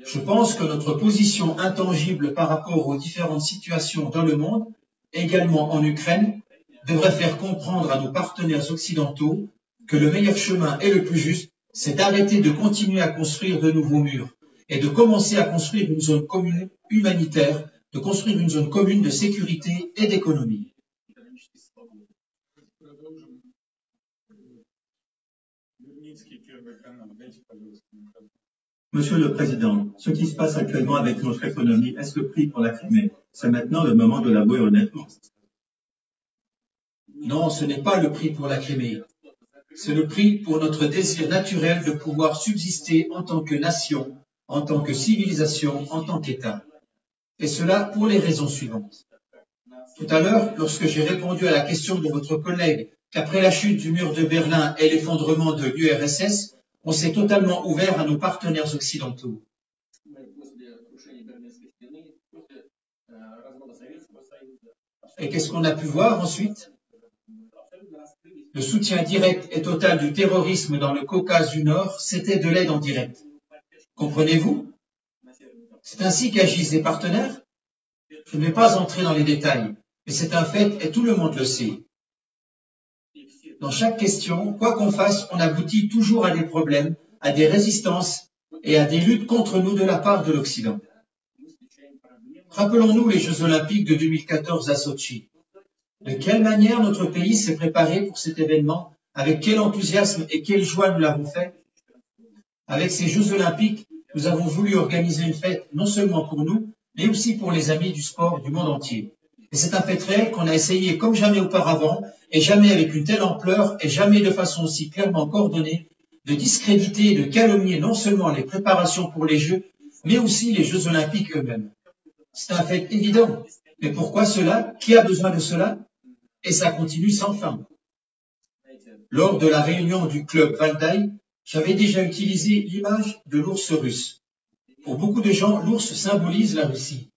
Je pense que notre position intangible par rapport aux différentes situations dans le monde, également en Ukraine, devrait faire comprendre à nos partenaires occidentaux que le meilleur chemin et le plus juste, c'est d'arrêter de continuer à construire de nouveaux murs et de commencer à construire une zone commune humanitaire, de construire une zone commune de sécurité et d'économie. Monsieur le Président, ce qui se passe actuellement avec notre économie, est-ce le prix pour la Crimée? C'est maintenant le moment de l'avouer honnêtement. Non, ce n'est pas le prix pour la Crimée. C'est le prix pour notre désir naturel de pouvoir subsister en tant que nation, en tant que civilisation, en tant qu'État. Et cela pour les raisons suivantes. Tout à l'heure, lorsque j'ai répondu à la question de votre collègue qu'après la chute du mur de Berlin et l'effondrement de l'URSS, on s'est totalement ouvert à nos partenaires occidentaux. Et qu'est-ce qu'on a pu voir ensuite? Le soutien direct et total du terrorisme dans le Caucase du Nord, c'était de l'aide en direct. Comprenez-vous? C'est ainsi qu'agissent les partenaires? Je ne vais pas entrer dans les détails, mais c'est un fait et tout le monde le sait. Dans chaque question, quoi qu'on fasse, on aboutit toujours à des problèmes, à des résistances et à des luttes contre nous de la part de l'Occident. Rappelons-nous les Jeux Olympiques de 2014 à Sotchi. De quelle manière notre pays s'est préparé pour cet événement? Avec quel enthousiasme et quelle joie nous l'avons fait? Avec ces Jeux Olympiques, nous avons voulu organiser une fête non seulement pour nous, mais aussi pour les amis du sport du monde entier. Et c'est un fait réel qu'on a essayé comme jamais auparavant, et jamais avec une telle ampleur, et jamais de façon aussi clairement coordonnée, de discréditer et de calomnier non seulement les préparations pour les Jeux, mais aussi les Jeux Olympiques eux-mêmes. C'est un fait évident. Mais pourquoi cela? Qui a besoin de cela? Et ça continue sans fin. Lors de la réunion du club Valdai, j'avais déjà utilisé l'image de l'ours russe. Pour beaucoup de gens, l'ours symbolise la Russie.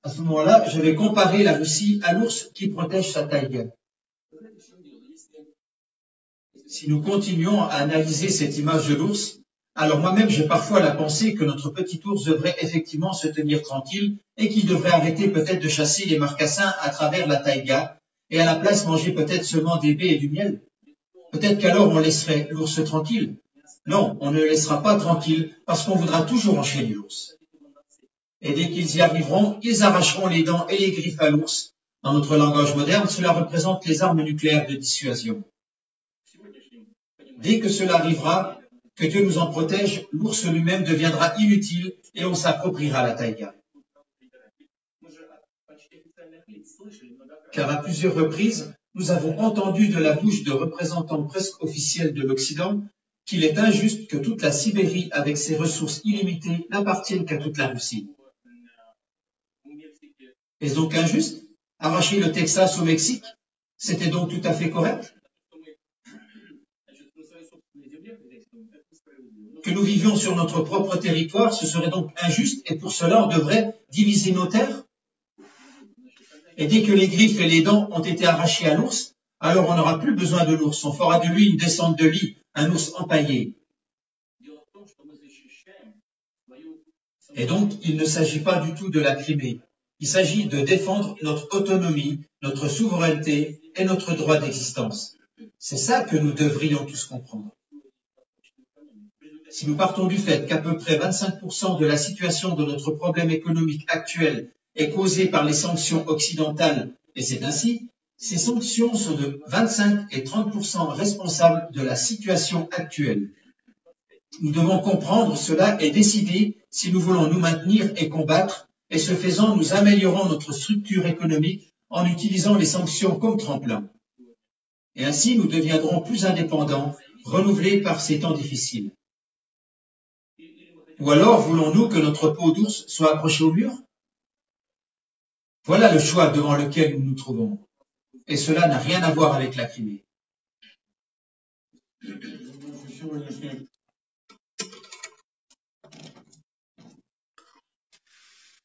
À ce moment-là, je vais comparer la Russie à l'ours qui protège sa taïga. Si nous continuons à analyser cette image de l'ours, alors moi-même j'ai parfois la pensée que notre petit ours devrait effectivement se tenir tranquille et qu'il devrait arrêter peut-être de chasser les marcassins à travers la taïga et à la place manger peut-être seulement des baies et du miel. Peut-être qu'alors on laisserait l'ours tranquille. Non, on ne le laissera pas tranquille parce qu'on voudra toujours enchaîner l'ours. Et dès qu'ils y arriveront, ils arracheront les dents et les griffes à l'ours. Dans notre langage moderne, cela représente les armes nucléaires de dissuasion. Dès que cela arrivera, que Dieu nous en protège, l'ours lui-même deviendra inutile et on s'appropriera la taïga. Car à plusieurs reprises, nous avons entendu de la bouche de représentants presque officiels de l'Occident qu'il est injuste que toute la Sibérie, avec ses ressources illimitées, n'appartienne qu'à toute la Russie. Est-ce donc injuste? Arracher le Texas au Mexique, c'était donc tout à fait correct? Que nous vivions sur notre propre territoire, ce serait donc injuste et pour cela on devrait diviser nos terres? Et dès que les griffes et les dents ont été arrachées à l'ours, alors on n'aura plus besoin de l'ours, on fera de lui une descente de lit, un ours empaillé. Et donc il ne s'agit pas du tout de la Crimée, il s'agit de défendre notre autonomie, notre souveraineté et notre droit d'existence. C'est ça que nous devrions tous comprendre. Si nous partons du fait qu'à peu près 25% de la situation de notre problème économique actuel est causée par les sanctions occidentales, et c'est ainsi, ces sanctions sont de 25 et 30% responsables de la situation actuelle. Nous devons comprendre cela et décider si nous voulons nous maintenir et combattre, et ce faisant, nous améliorons notre structure économique en utilisant les sanctions comme tremplin. Et ainsi, nous deviendrons plus indépendants, renouvelés par ces temps difficiles. Ou alors, voulons-nous que notre peau d'ours soit accrochée au mur? Voilà le choix devant lequel nous nous trouvons. Et cela n'a rien à voir avec la Crimée.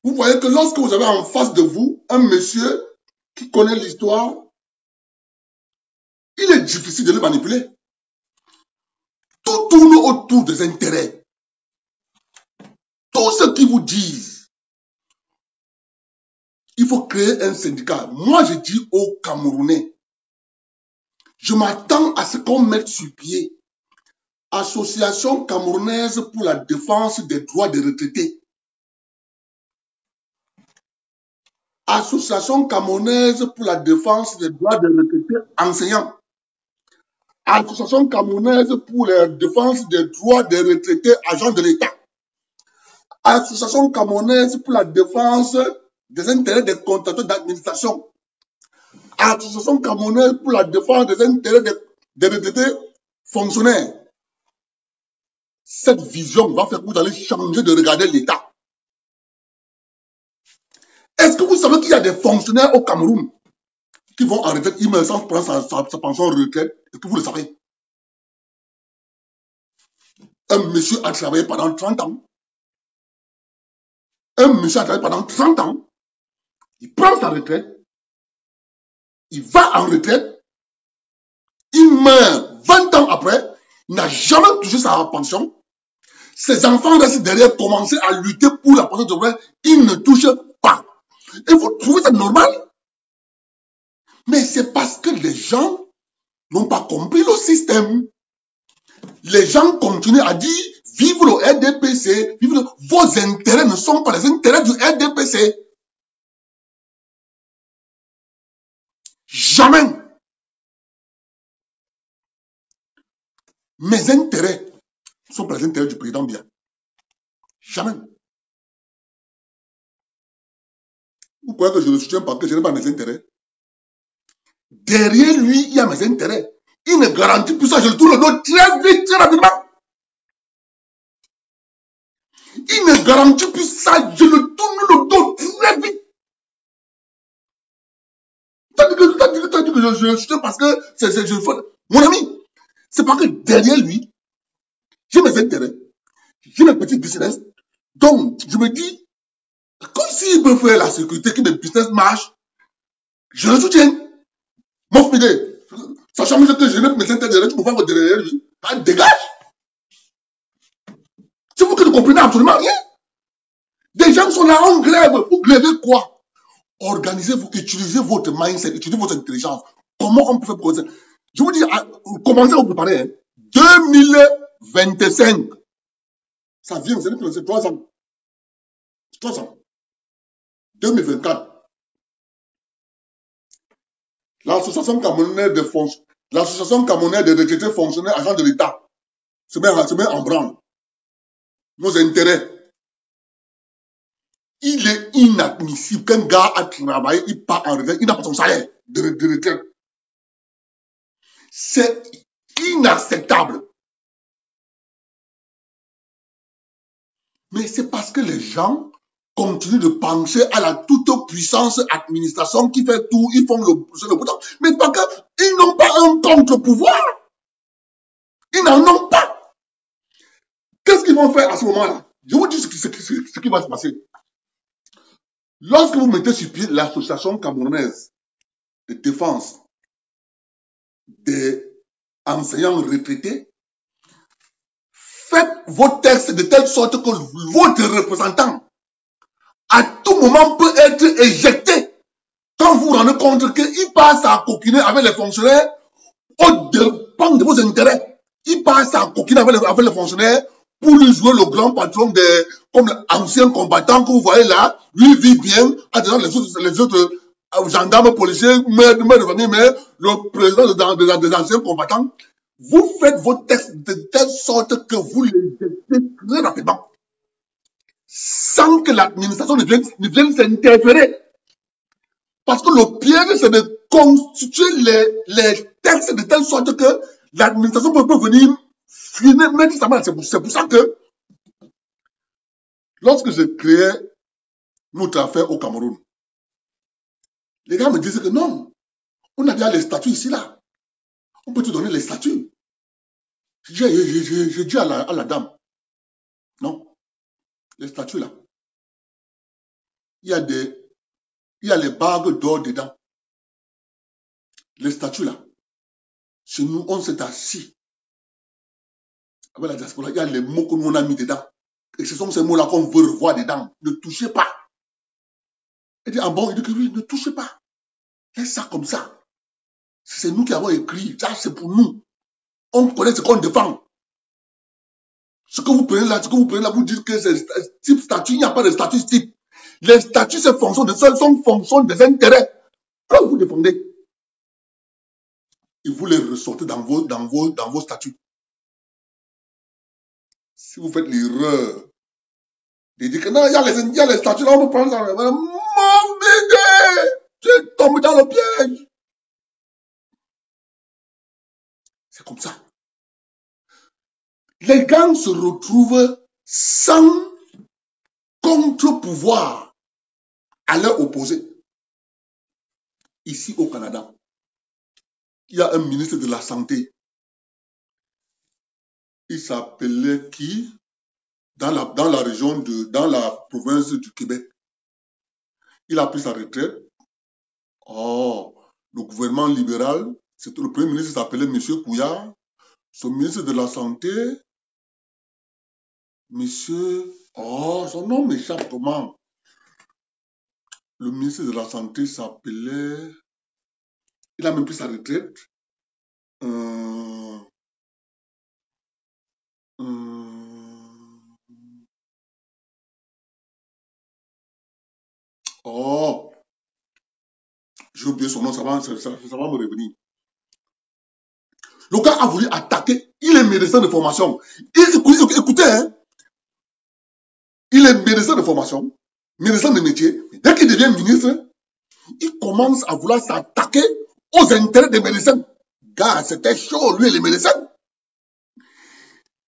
Vous voyez que lorsque vous avez en face de vous un monsieur qui connaît l'histoire, il est difficile de le manipuler. Tout tourne autour des intérêts. Tout ce qu'ils vous disent, il faut créer un syndicat. Moi, je dis aux Camerounais, je m'attends à ce qu'on mette sur pied Association camerounaise pour la défense des droits des retraités. Association camerounaise pour la défense des droits des retraités enseignants. Association camerounaise pour la défense des droits des retraités agents de l'État. Association camerounaise pour la défense des intérêts des contracteurs d'administration. Association camerounaise pour la défense des intérêts des retraités fonctionnaires. Cette vision va faire que vous allez changer de regarder l'État. Est-ce que vous savez qu'il y a des fonctionnaires au Cameroun qui vont en retraite, ils meurent sans prendre sa pension de retraite? Est-ce que vous le savez? Un monsieur a travaillé pendant 30 ans. Un monsieur a travaillé pendant 30 ans. Il prend sa retraite. Il va en retraite. Il meurt 20 ans après. Il n'a jamais touché sa pension. Ses enfants restent derrière, commencer à lutter pour la pension de retraite. Il ne touche pas. Et vous trouvez ça normal? Mais c'est parce que les gens n'ont pas compris le système. Les gens continuent à dire, vive le RDPC, vos intérêts ne sont pas les intérêts du RDPC. Jamais. Mes intérêts ne sont pas les intérêts du président Biya. Jamais. Vous croyez que je le soutiens parce que je n'ai pas mes intérêts? Derrière lui, il y a mes intérêts. Il ne garantit plus ça, je le tourne le dos très vite, très rapidement. Il ne garantit plus ça, je le tourne le dos très vite. T'as dit que je le soutiens parce que c'est mon ami. C'est parce que derrière lui, j'ai mes intérêts, j'ai mes petits business. Donc, je me dis, quand s'il peut faire la sécurité, que le business marche, je le soutiens. Mon idée. Sachant que je n'ai médecin derrière, tu peux voir derrière lui. Ah, dégage. C'est vous qui ne comprenez absolument rien. Des gens sont là en grève. Vous grèvez quoi? Organisez-vous, utilisez votre mindset, utilisez votre intelligence. Comment on peut faire pour ça? Je vous dis, commencez à vous préparer. Hein. 2025. Ça vient, c'est 3 ans. 3 ans. 2024. L'association camerounaise de retraités fonctionnaires agents de l'État se met en branle. Nos intérêts. Il est inadmissible qu'un gars a travaillé, il part en retraite, il n'a pas son salaire de retraite. C'est inacceptable. Mais c'est parce que les gens continuent de penser à la toute-puissance administration qui fait tout, ils font le bouton. Mais parce qu'ils n'ont pas un contre-pouvoir. Ils n'en ont pas. Qu'est-ce qu'ils vont faire à ce moment-là? Je vous dis ce qui va se passer. Lorsque vous mettez sur pied l'association camerounaise de défense des enseignants retraités, faites vos textes de telle sorte que votre représentant à tout moment peut être éjecté quand vous vous rendez compte qu'il passe à coquiner avec les fonctionnaires au dépend de vos intérêts. Il passe à coquiner avec les fonctionnaires pour lui jouer le grand patron comme l'ancien combattant que vous voyez là. Lui vit bien, en disant les autres gendarmes, policiers, mères de famille, mais le président des anciens combattants. Vous faites vos textes de telle sorte que vous les éjectez très rapidement. Sans que l'administration ne vienne s'interférer. Parce que le piège, c'est de constituer les textes de telle sorte que l'administration peut venir mettre sa main. C'est pour ça que, lorsque je créais notre affaire au Cameroun, les gars me disaient que non, on a déjà les statuts ici, là. On peut te donner les statuts. J'ai dit à la dame, non, les statuts là, il y a les bagues d'or dedans. Les statuts là, chez nous, on s'est assis avec la diaspora. Il y a les mots que nous on a mis dedans. Et ce sont ces mots-là qu'on veut revoir dedans. Ne touchez pas. Il dit, ah bon, il dit que oui, ne touchez pas. Laisse ça comme ça. C'est nous qui avons écrit. Ça, c'est pour nous. On connaît ce qu'on défend. Ce que vous prenez là, vous dites que c'est type statut. Il n'y a pas de statut type. Les statuts, c'est fonction des intérêts. Quand vous défendez, et vous les ressortez dans vos statuts. Si vous faites l'erreur de dire que non, il y a les statuts, là, on peut prendre ça. Mon bébé, tu es tombé dans le piège. C'est comme ça. Les gangs se retrouvent sans contre-pouvoir à leur opposé. Ici au Canada, il y a un ministre de la Santé. Il s'appelait qui? Dans la région dans la province du Québec. Il a pris sa retraite. Oh, le gouvernement libéral, le premier ministre s'appelait M. Couillard. Ce ministre de la Santé, son nom m'échappe comment? Le ministre de la Santé s'appelait, il a même pris sa retraite. Oh, j'ai oublié son nom, ça va me revenir. Le gars a voulu attaquer, il est médecin de formation. Écoutez, hein, il est médecin de formation, médecin de métier. Dès qu'il devient ministre, il commence à vouloir s'attaquer aux intérêts des médecins. Gars, c'était chaud, lui et les médecins.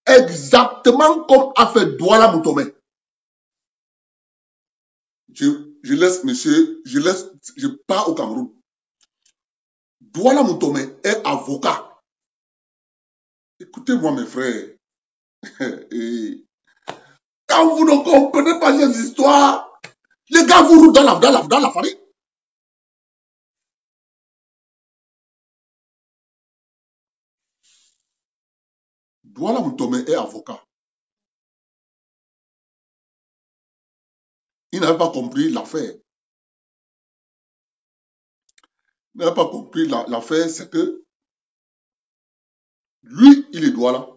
Exactement comme a fait Douala Moutomé. Je laisse monsieur, je pars au Cameroun. Douala Moutomé est avocat. Écoutez-moi mes frères. Et quand vous ne comprenez pas ces histoires, Les gars vous roulent dans la farine. Douala Moutomé est avocat. Il n'avait pas compris l'affaire. Il n'avait pas compris l'affaire, c'est que lui, il est Douala.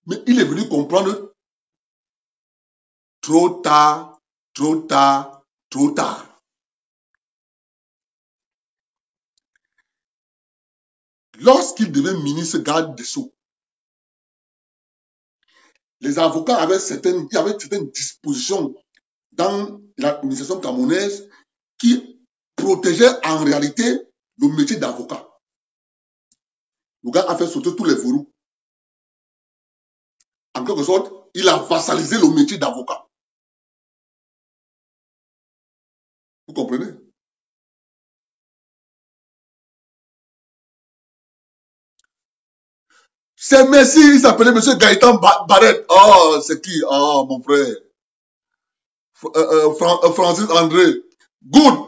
Mais il est venu comprendre trop tard, trop tard, trop tard. Lorsqu'il devient ministre garde des Sceaux, les avocats avaient certaines dispositions dans l'administration camerounaise qui protégeaient en réalité le métier d'avocat. Le gars a fait sauter tous les verrous. En quelque sorte, il a vassalisé le métier d'avocat. Vous comprenez? C'est Messi, il s'appelait M. Gaëtan Barrette. Oh, c'est qui? Oh, mon frère. Francis André. Good.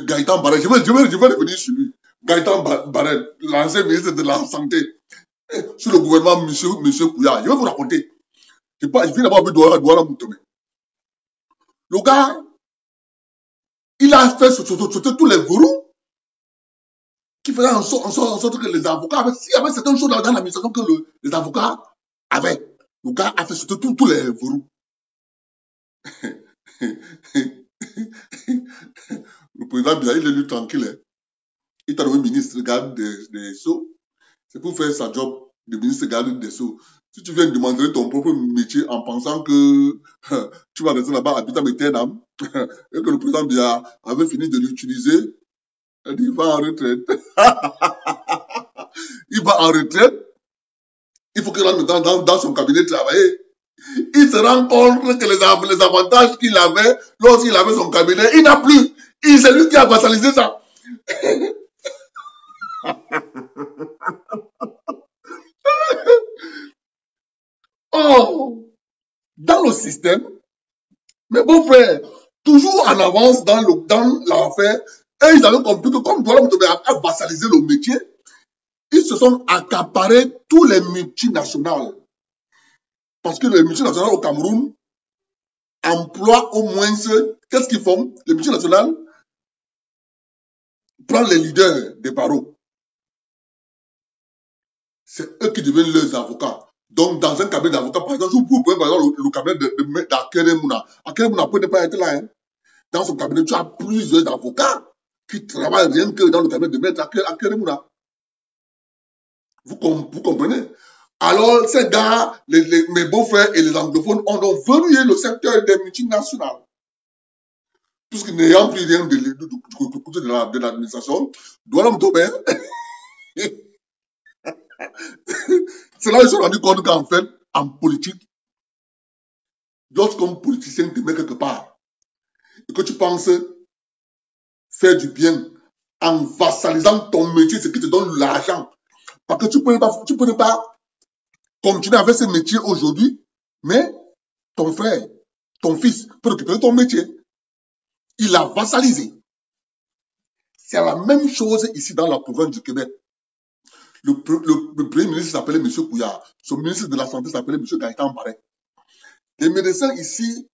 Gaëtan Barrette. Je vais revenir sur lui. Gaëtan Barrette, l'ancien ministre de la Santé. Sur le gouvernement, monsieur Kouya. Je vais vous raconter. Je viens d'avoir vu Douala Moutomé. Le gars, il a fait sauter tous les verrous qui faisait en sorte que les avocats, s'il y avait certaines choses dans l'administration que les avocats avaient, le gars a fait sauter tous les verrous. Le président Biya, il est lui tranquille. Hein. Il t'a nommé ministre garde des Sceaux. C'est pour faire sa job de ministre garde des Sceaux. Si tu viens demander ton propre métier en pensant que tu vas rester là-bas à vitam aeternam et que le président Biya avait fini de l'utiliser, il dit, il va en retraite. Il va en retraite. Il faut qu'il rentre dans son cabinet travailler. Il se rend compte que les avantages qu'il avait lorsqu'il avait son cabinet, il n'a plus. C'est lui qui a vassalisé ça. Oh, dans le système, mes beaux frères, toujours en avance dans l'affaire, et ils avaient compris que comme Douala Moutomé a vassalisé le métier, ils se sont accaparés tous les multinationales. Parce que les multinationales au Cameroun emploient au moins qu'est-ce qu'ils font? Les multinationales prennent les leaders des barreaux. C'est eux qui deviennent leurs avocats. Donc, dans un cabinet d'avocats, par exemple, vous pouvez par exemple le cabinet d'Akere Mouna. Akere Mouna peut ne pas être là. Hein. Dans son cabinet, tu as plusieurs avocats qui travaillent rien que dans le cabinet de maître Akere Mouna. Vous comprenez? Alors, ces gars, mes beaux-frères et les anglophones ont donc verrouillé le secteur des multinationales. Puisqu'il n'ayant plus rien de l'administration, Douala Moutomé, c'est là qu'ils se sont rendus compte qu'en fait, en politique, lorsqu'un politicien te met quelque part, et que tu penses faire du bien en vassalisant ton métier, ce qui te donne l'argent, parce que tu ne peux pas continuer à faire ce métier aujourd'hui, mais ton frère, ton fils peut récupérer ton métier. Il a vassalisé. C'est la même chose ici dans la province du Québec. Le premier ministre s'appelait M. Kouya. Son ministre de la Santé s'appelait M. Gaëtan Barrette. Les médecins ici,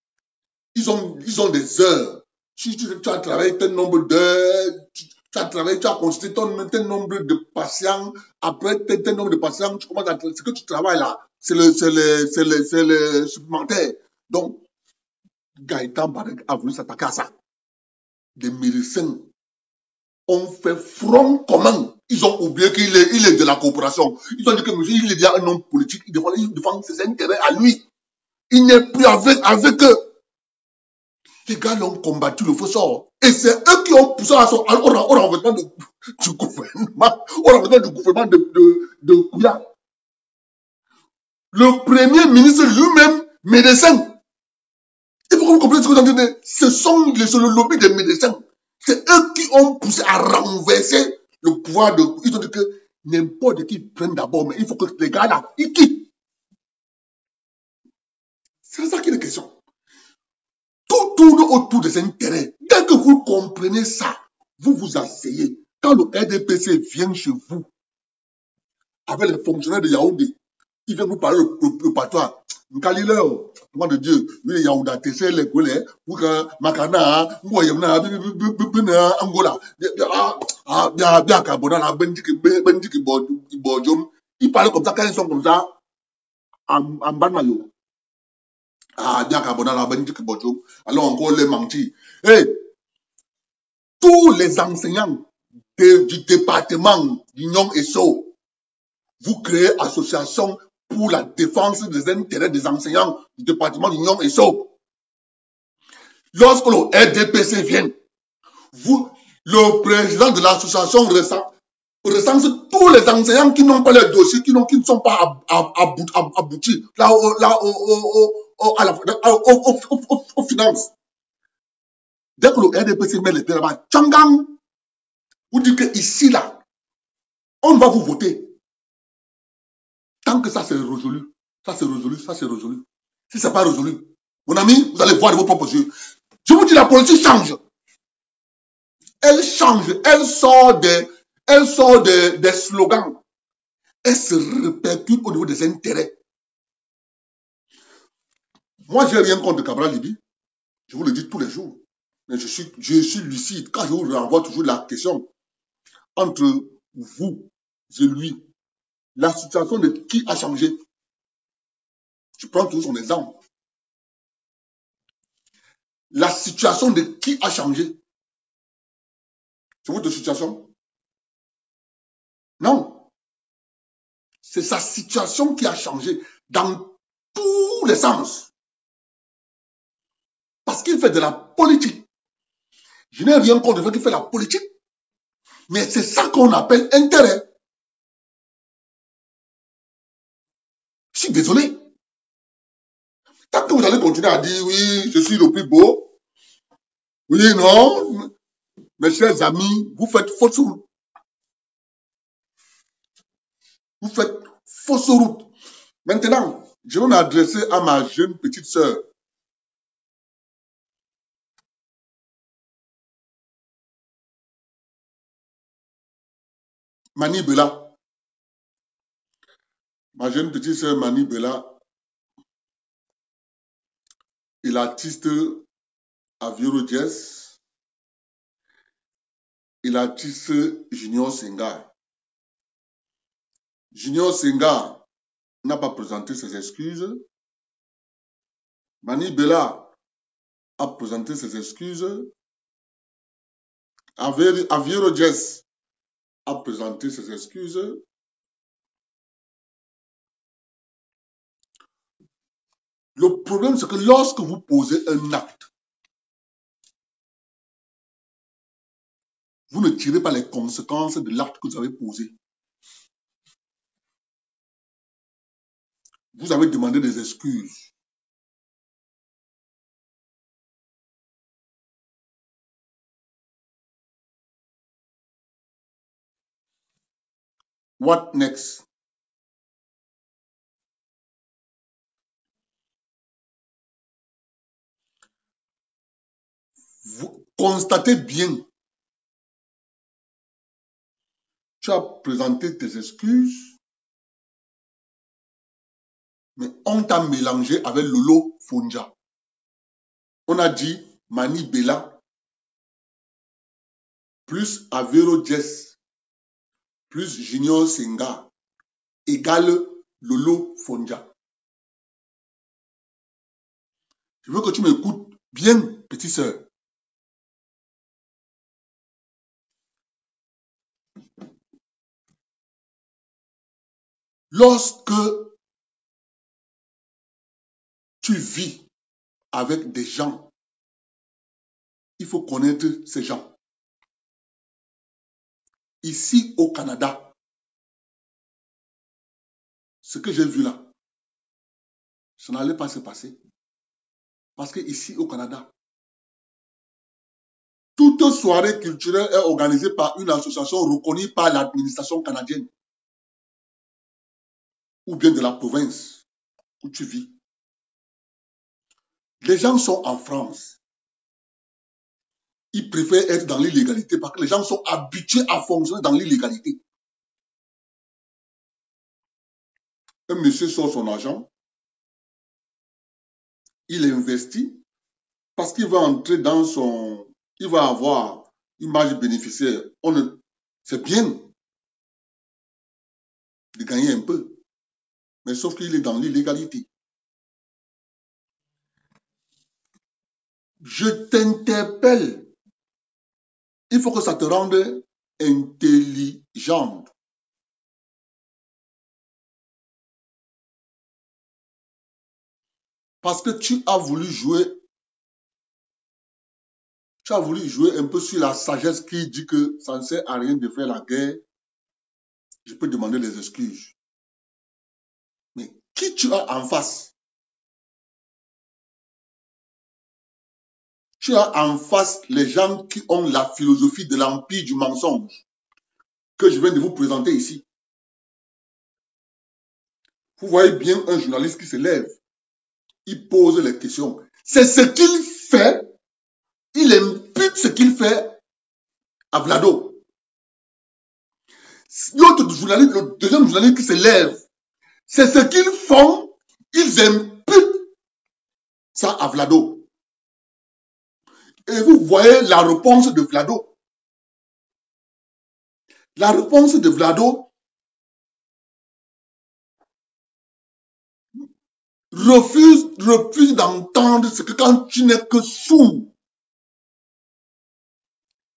ils ont des heures. Si tu as travaillé tel nombre d'heures, tu as consulté tel nombre de patients, après tel nombre de patients, tu commences à ce que tu travailles là, c'est le supplémentaire. Donc, Gaëtan Barrette a voulu s'attaquer à ça. Les médecins ont fait front commun. Ils ont oublié qu'il est de la coopération. Ils ont dit que monsieur, il est déjà un homme politique. Il défend ses intérêts à lui. Il n'est plus avec eux. Les gars l'ont combattu le faux sort. Et c'est eux qui ont poussé au renversement du gouvernement. Au renversement du gouvernement de Kouya. Le premier ministre lui-même, médecin. Et pourquoi vous comprenez ce que vous entendez? Ce sont le lobby des médecins. C'est eux qui ont poussé à renverser le pouvoir de... Ils ont dit que n'importe qui prenne d'abord, mais il faut que les gars là, ils quittent. C'est ça qui est la question. autour des intérêts. Dès que vous comprenez ça, vous vous asseyez. Quand le RDPC vient chez vous, avec les fonctionnaires de Yaoundé, il vient vous parler le patois. Nkalileo, nom de Dieu, lui Yaouda, Tessé, les Golais, ou Makana, Moyamna, Angola, bien Carbona, Bendiki Bodjum. Il parle comme ça quand ils sont comme ça, en bas de maillot. Bien Carbona, Bendiki Bodjum. Alors encore les mentis. Hey, tous les enseignants du département d'Union ESSO, vous créez association pour la défense des intérêts des enseignants du département d'Union ESSO. Lorsque le RDPC vient, le président de l'association recense tous les enseignants qui n'ont pas les dossiers, qui ne sont pas aboutis aux finances. Dès que le RDPC met les pieds là-bas, Tchangang, vous dites que ici, là, on va vous voter. Tant que ça c'est résolu, ça c'est résolu, ça c'est résolu. Si ce n'est pas résolu, mon ami, vous allez voir de vos propres yeux. Je vous dis, la politique change. Elle change, elle sort des slogans. Elle se répercute au niveau des intérêts. Moi, je n'ai rien contre Cabral Libye. Je vous le dis tous les jours. Mais je suis lucide. Quand je vous renvoie toujours la question entre vous et lui, la situation de qui a changé? Je prends toujours son exemple. La situation de qui a changé? C'est votre situation? Non. C'est sa situation qui a changé dans tous les sens. Parce qu'il fait de la politique. Je n'ai rien contre le fait qu'il fait la politique. Mais c'est ça qu'on appelle intérêt. Je suis désolé. Tant que vous allez continuer à dire oui, je suis le plus beau. Oui, non. Mes chers amis, vous faites fausse route. Vous faites fausse route. Maintenant, je vais m'adresser à ma jeune petite sœur. Mani Bella. Ma jeune petite sœur Mani Bella est l'artiste Aviero Jazz et l'artiste Junior Senga. Junior Senga n'a pas présenté ses excuses. Mani Bella a présenté ses excuses. Aviero Jazz a présenté ses excuses. Le problème, c'est que lorsque vous posez un acte, vous ne tirez pas les conséquences de l'acte que vous avez posé. Vous avez demandé des excuses. What next? Vous constatez bien. Tu as présenté tes excuses, mais on t'a mélangé avec Lolo Fonja. On a dit Mani Bella plus Aviero Jazz plus Junior Senga égale Lolo Fonja. Je veux que tu m'écoutes bien, petite sœur. Lorsque tu vis avec des gens, il faut connaître ces gens. Ici au Canada, ce que j'ai vu là, ça n'allait pas se passer. Parce que ici au Canada, toute soirée culturelle est organisée par une association reconnue par l'administration canadienne ou bien de la province où tu vis. Les gens sont en France. Ils préfèrent être dans l'illégalité parce que les gens sont habitués à fonctionner dans l'illégalité. Un monsieur sort son argent, il investit parce qu'il va entrer dans son... Il va avoir une marge bénéficiaire. C'est bien de gagner un peu, mais sauf qu'il est dans l'illégalité. Je t'interpelle. Il faut que ça te rende intelligente. Parce que tu as voulu jouer un peu sur la sagesse qui dit que ça ne sert à rien de faire la guerre. Je peux demander des excuses. Mais qui tu as en face? Tu as en face les gens qui ont la philosophie de l'empire du mensonge que je viens de vous présenter ici. Vous voyez bien un journaliste qui se lève. Il pose les questions. C'est ce qu'il fait. Il impute ce qu'il fait à Vlado. L'autre journaliste, le deuxième journaliste qui se lève, c'est ce qu'ils font. Ils imputent ça à Vlado. Et vous voyez la réponse de Vlado. La réponse de Vlado refuse d'entendre ce que quand tu n'es que sourd.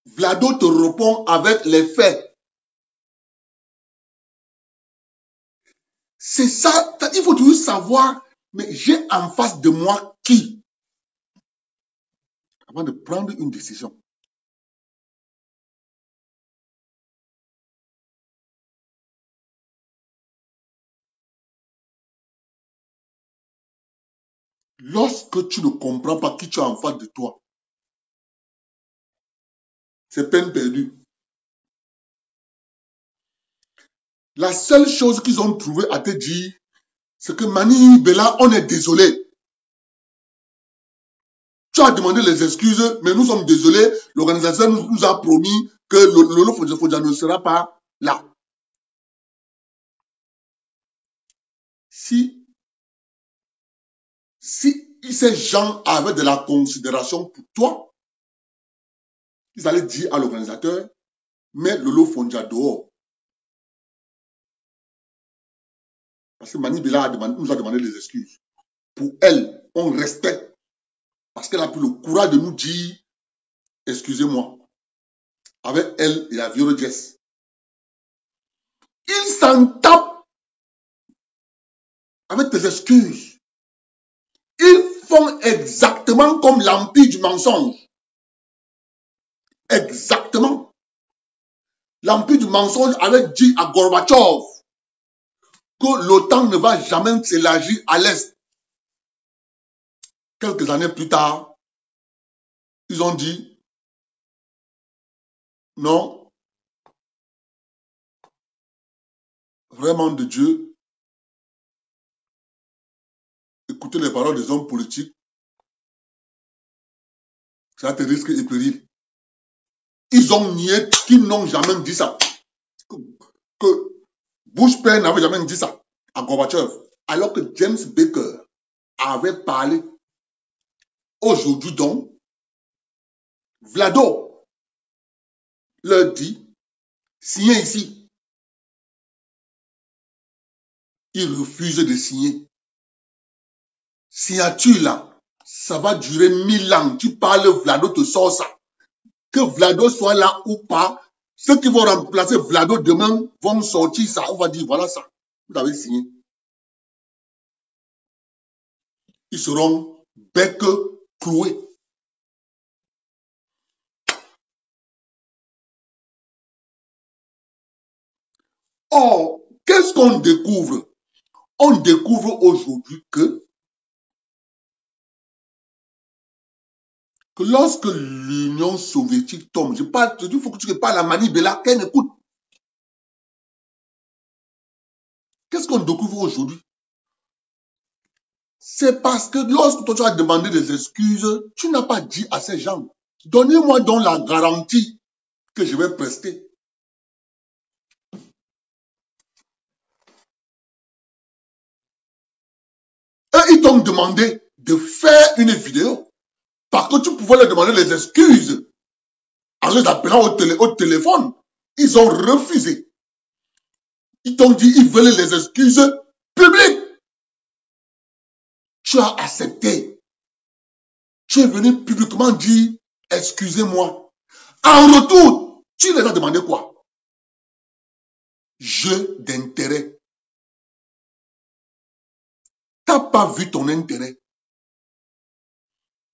Vlado te répond avec les faits. C'est ça, il faut toujours savoir, mais j'ai en face de moi qui? Avant de prendre une décision. Lorsque tu ne comprends pas qui tu as en face de toi, c'est peine perdue. La seule chose qu'ils ont trouvé à te dire, c'est que Mani Bella, on est désolé. Tu as demandé les excuses, mais nous sommes désolés. L'organisation nous a promis que Lolo Fodja ne sera pas là. Si ces gens avaient de la considération pour toi, ils allaient dire à l'organisateur, mets Lolo Fodja dehors. Parce que Mani Bella nous a demandé des excuses. Pour elle, on respecte. Parce qu'elle a pris le courage de nous dire, excusez-moi. Avec elle et la Viole Jess. Ils s'en tapent avec des excuses. Ils font exactement comme l'empire du mensonge. Exactement. L'empire du mensonge avait dit à Gorbatchev que l'OTAN ne va jamais s'élargir à l'Est. Quelques années plus tard, ils ont dit non, vraiment de Dieu, écoutez les paroles des hommes politiques, ça te risque et péril. Ils ont nié qu'ils n'ont jamais dit ça. Que Bush père n'avait jamais dit ça à Gorbatchev. Alors que James Baker avait parlé. Aujourd'hui donc, Vlado leur dit, signez ici. Ils refusent de signer. Signature là, ça va durer 1000 ans. Tu parles, Vlado te sort ça. Que Vlado soit là ou pas, ceux qui vont remplacer Vlado demain vont sortir ça. On va dire, voilà ça. Vous avez signé. Ils seront bec cloués. Or, qu'est-ce qu'on découvre? On découvre aujourd'hui que lorsque l'Union soviétique tombe, il faut que tu parles à Mani Bella, qu'elle écoute. Qu'est-ce qu'on découvre aujourd'hui? C'est parce que lorsque toi tu as demandé des excuses, tu n'as pas dit à ces gens Donnez-moi donc la garantie que je vais prester. Et ils t'ont demandé de faire une vidéo. Parce que tu pouvais leur demander les excuses en les appelant au téléphone. Ils ont refusé. Ils t'ont dit qu'ils veulent les excuses publiques. Tu as accepté. Tu es venu publiquement dire excusez-moi. En retour, tu les as demandé quoi? Jeu d'intérêt. Tu n'as pas vu ton intérêt.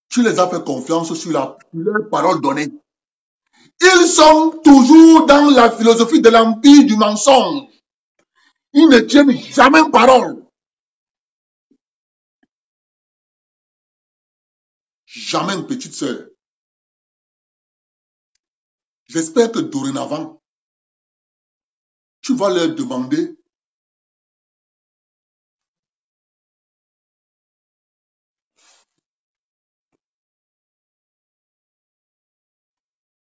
Tu les as fait confiance sur leur parole donnée. Ils sont toujours dans la philosophie de l'empire du mensonge. Ils ne tiennent jamais parole. Jamais, petite sœur. J'espère que dorénavant, tu vas leur demander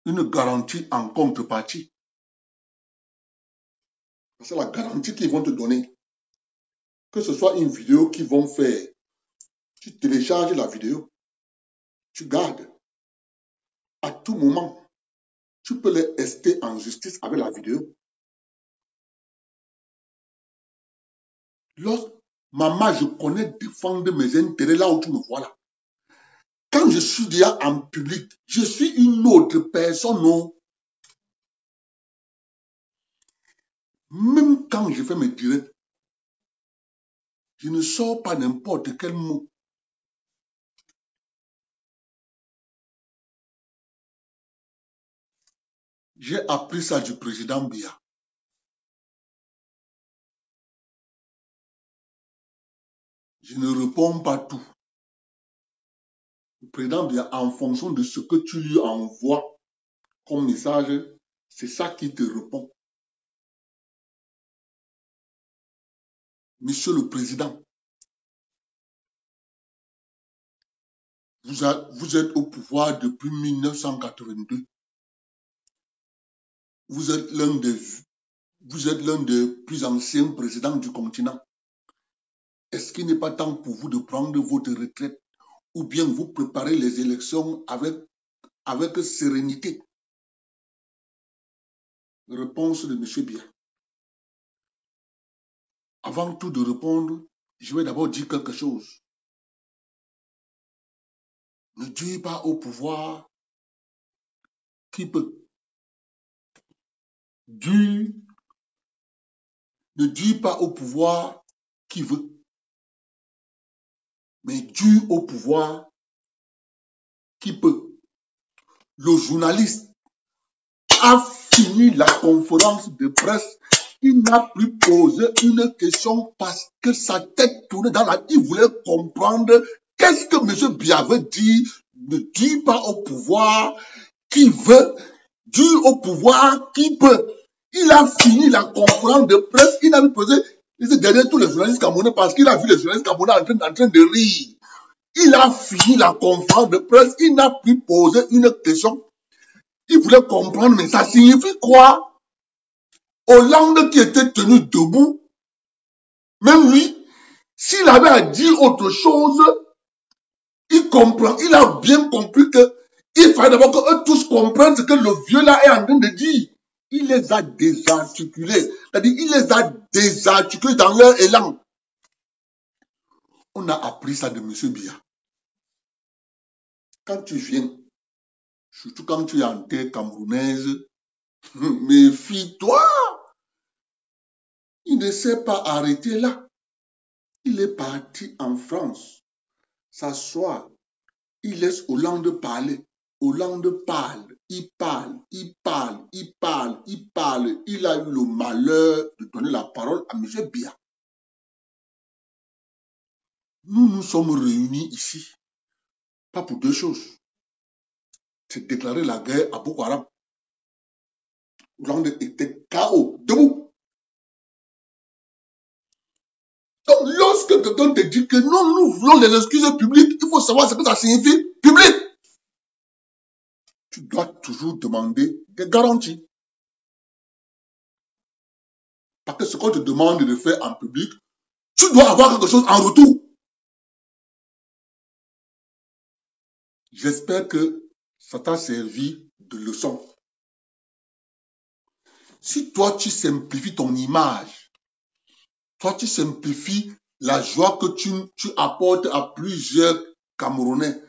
une garantie en contrepartie. C'est la garantie qu'ils vont te donner. Que ce soit une vidéo qu'ils vont faire, tu télécharges la vidéo, tu gardes. À tout moment, tu peux les ester en justice avec la vidéo. Maman, je connais défendre mes intérêts là où tu me vois là. Quand je suis déjà en public, je suis une autre personne, non? Même quand je fais mes directs, je ne sors pas n'importe quel mot. J'ai appris ça du président Biya. Je ne réponds pas tout. Le président Biya, en fonction de ce que tu lui envoies comme message, c'est ça qui te répond. Monsieur le Président, vous êtes au pouvoir depuis 1982. Vous êtes l'un des plus anciens présidents du continent. Est-ce qu'il n'est pas temps pour vous de prendre votre retraite ou bien vous préparer les élections avec sérénité? Réponse de M. Biya. Avant tout de répondre, je vais d'abord dire quelque chose. Ne dis pas au pouvoir qui peut. Ne dis pas au pouvoir qui veut. Mais dis au pouvoir qui peut. Le journaliste a fini la conférence de presse. Il n'a plus posé une question parce que sa tête tournait dans la... Il voulait comprendre qu'est-ce que M. Biya veut dire. Ne dis pas au pouvoir qui veut, dis au pouvoir qui peut. Il a fini la conférence de presse. Il n'a plus posé... Il s'est derrière tous les journalistes camerounais parce qu'il a vu les journalistes camerounais en train de rire. Il a fini la conférence de presse. Il n'a plus posé une question. Il voulait comprendre, mais ça signifie quoi? Hollande qui était tenu debout, même lui, s'il avait à dire autre chose, il comprend, il a bien compris que il fallait d'abord qu'eux tous comprennent ce que le vieux là est en train de dire. Il les a désarticulés. C'est-à-dire, il les a désarticulés dans leur élan. On a appris ça de M. Biya. Quand tu viens, surtout quand tu es en terre camerounaise, méfie-toi. Il ne s'est pas arrêté là. Il est parti en France, s'asseoir. Il laisse Hollande parler. Hollande parle, il parle, il parle, il parle, il parle. Il a eu le malheur de donner la parole à M. Biya. Nous nous sommes réunis ici, pas pour deux choses. C'est déclarer la guerre à Boko Haram. Hollande était KO, debout. Donc, lorsque quelqu'un te dit que non, nous voulons les excuses publiques, il faut savoir ce que ça signifie public. tu dois toujours demander des garanties. Parce que ce qu'on te demande de faire en public, tu dois avoir quelque chose en retour. J'espère que ça t'a servi de leçon. Si toi, tu simplifies ton image, toi, tu simplifies la joie que tu apportes à plusieurs Camerounais.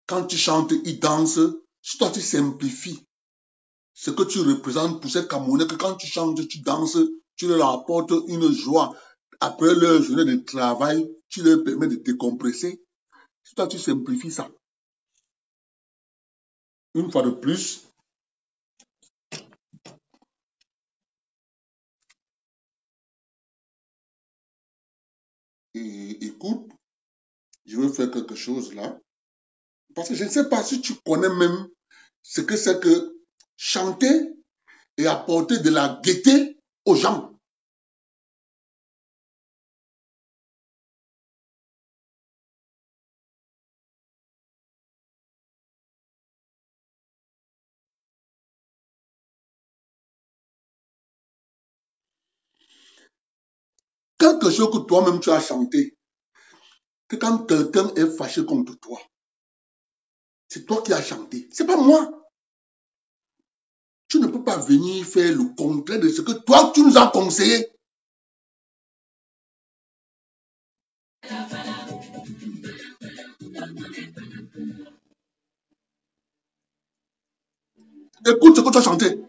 Quand tu chantes, ils dansent. Si toi, tu simplifies ce que tu représentes pour ces Camerounais, que quand tu chantes, tu danses, tu leur apportes une joie. Après leur journée de travail, tu leur permets de décompresser. Si toi, tu simplifies ça, une fois de plus, et écoute, je vais faire quelque chose là. Parce que je ne sais pas si tu connais même ce que c'est que chanter et apporter de la gaieté aux gens. Quelque chose que toi-même tu as chanté, que quand quelqu'un est fâché contre toi, c'est toi qui as chanté, c'est pas moi. Tu ne peux pas venir faire le contraire de ce que toi tu nous as conseillé. Écoute ce que tu as chanté.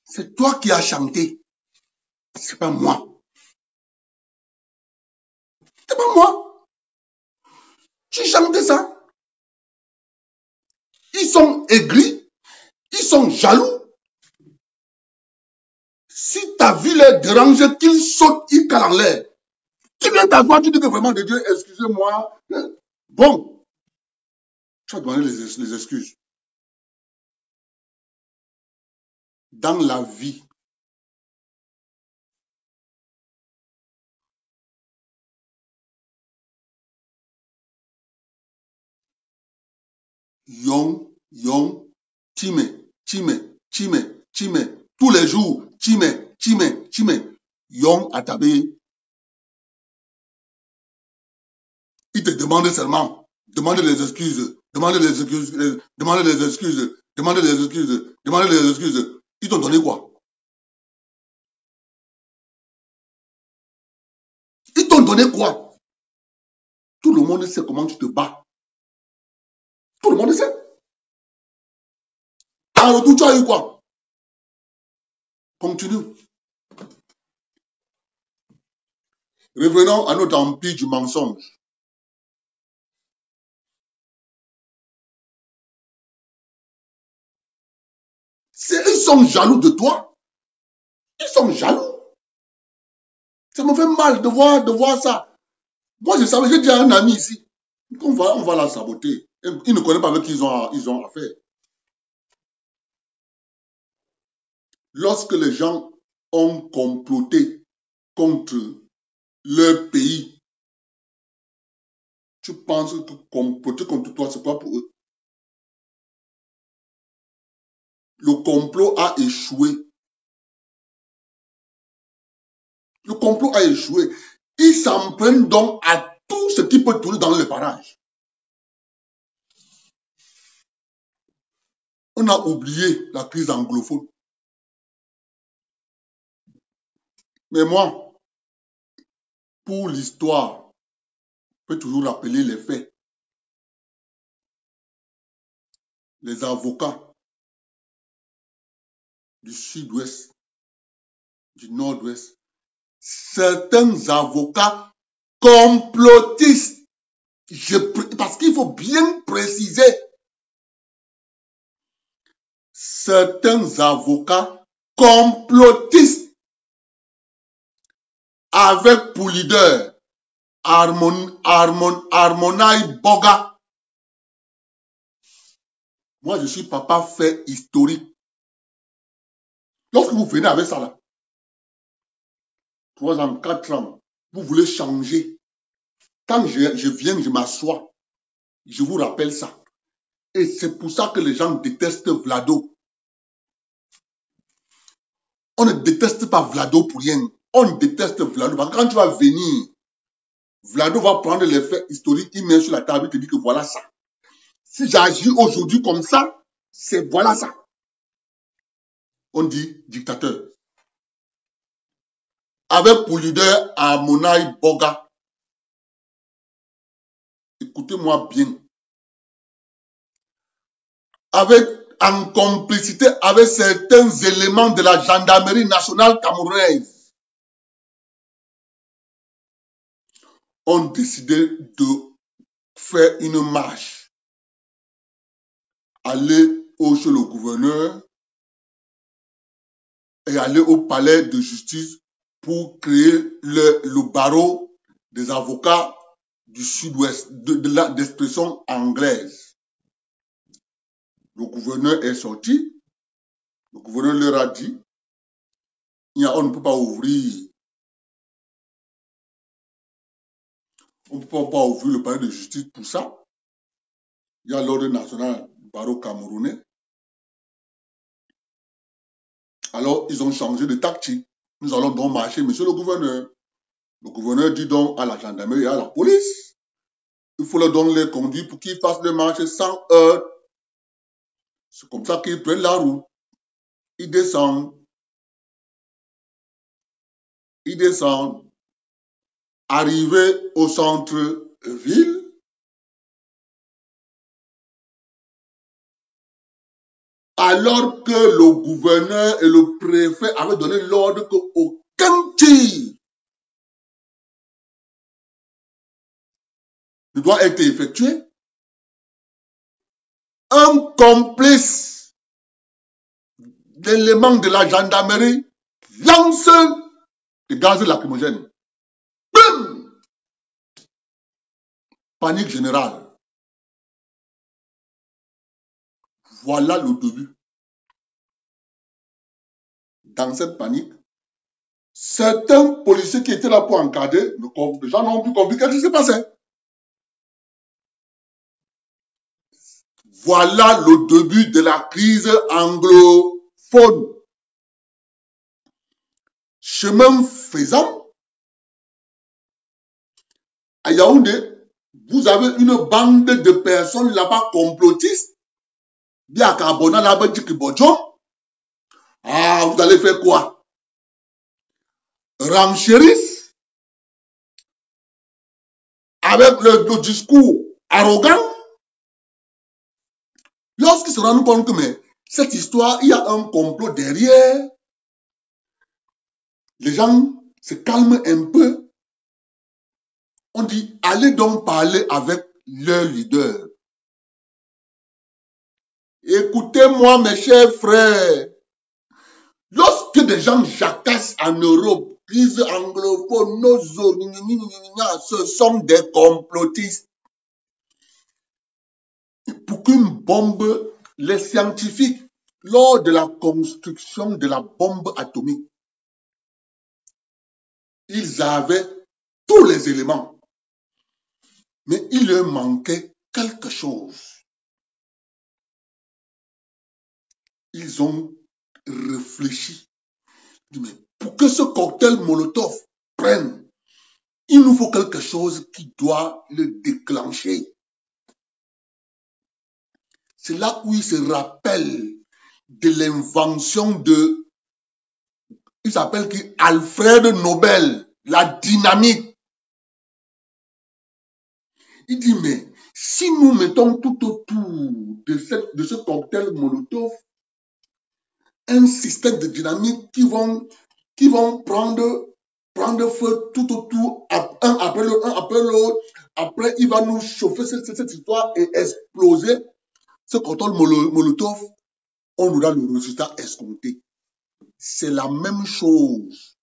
C'est toi qui as chanté. C'est pas moi. C'est pas moi. Tu chantais ça. Ils sont aigris. Ils sont jaloux. Si ta vie les dérange, qu'ils sautent, ils calent en l'air. Tu viens t'asseoir, tu dis que vraiment de Dieu, excusez-moi. Bon, tu vas demander les excuses. Dans la vie, Yong, Time, tous les jours, Time, Yong Atabé. Il te demande seulement, demande les excuses. Ils t'ont donné quoi? Ils t'ont donné quoi? Tout le monde sait comment tu te bats. Tout le monde sait. En retour, tu as eu quoi? Continue. Revenons à notre empire du mensonge. Ils sont jaloux de toi. Ils sont jaloux. Ça me fait mal de voir ça. Moi, je savais, j'ai déjà un ami ici. On va la saboter. Il ne connaît pas avec qui ils ont affaire. Lorsque les gens ont comploté contre leur pays, tu penses que comploter contre toi, c'est pas pour eux. Le complot a échoué. Le complot a échoué. Ils s'en prennent donc à tout ce qui peut tourner dans les parages. On a oublié la crise anglophone. Mais moi, pour l'histoire, je peux toujours rappeler les faits. Les avocats du sud-ouest, du nord-ouest, certains avocats complotistes, parce qu'il faut bien préciser, certains avocats complotistes avec pour leader Harmonaï Boga. Moi, je suis papa fait historique. Lorsque vous venez avec ça là, 3 ans, 4 ans, vous voulez changer. Quand je viens, je m'assois, je vous rappelle ça. Et c'est pour ça que les gens détestent Vlado. On ne déteste pas Vlado pour rien. On déteste Vlado. Parce que quand tu vas venir, Vlado va prendre les faits historiques, il met sur la table, il te dit que voilà ça. Si j'agis aujourd'hui comme ça, c'est voilà ça. On dit dictateur. Avec pour leader Harmonaï Boga. écoutez-moi bien, en complicité avec certains éléments de la gendarmerie nationale camerounaise, ont décidé de faire une marche, aller chez le gouverneur et aller au palais de justice pour créer le barreau des avocats du sud-ouest, d'expression anglaise. Le gouverneur est sorti, le gouverneur leur a dit, on ne peut pas ouvrir, on ne peut pas ouvrir le palais de justice pour ça. Il y a l'ordre national du barreau camerounais. Alors, ils ont changé de tactique. Nous allons donc marcher, monsieur le gouverneur. Le gouverneur dit donc à la gendarmerie et à la police, il faut leur donner les conduits pour qu'ils fassent le marché sans heurts. C'est comme ça qu'ils prennent la route. Ils descendent. Ils descendent. Arrivés au centre-ville, alors que le gouverneur et le préfet avaient donné l'ordre qu'aucun tir ne doit être effectué, un complice d'éléments de la gendarmerie lance des gaz lacrymogènes. Bim! Panique générale. Voilà le début. Dans cette panique, certains policiers qui étaient là pour encadrer, les gens n'ont plus compris ce qui s'est passé. Voilà le début de la crise anglophone. Chemin faisant, à Yaoundé, vous avez une bande de personnes là-bas complotistes. Bien Carbona là-bas dit que Bodjo. Ah, vous allez faire quoi? Renchéris avec le discours arrogant. Lorsqu'ils se rendent compte que mais, cette histoire, il y a un complot derrière, les gens se calment un peu. On dit, allez donc parler avec leur leader. Écoutez-moi, mes chers frères. Lorsque des gens jacassent en Europe, crise anglophone, ce sont des complotistes. Pour qu'une bombe, les scientifiques, lors de la construction de la bombe atomique, ils avaient tous les éléments. Mais il leur manquait quelque chose. Ils ont réfléchi. Mais pour que ce cocktail Molotov prenne, il nous faut quelque chose qui doit le déclencher. C'est là où il se rappelle de l'invention de, il s'appelle qui Alfred Nobel, la dynamite. Il dit, mais si nous mettons tout autour de ce cocktail Molotov, un système de dynamite qui vont prendre feu tout autour, un après l'autre, après il va nous chauffer cette histoire et exploser. Ce cocktail Molotov, on aura le résultat escompté. C'est la même chose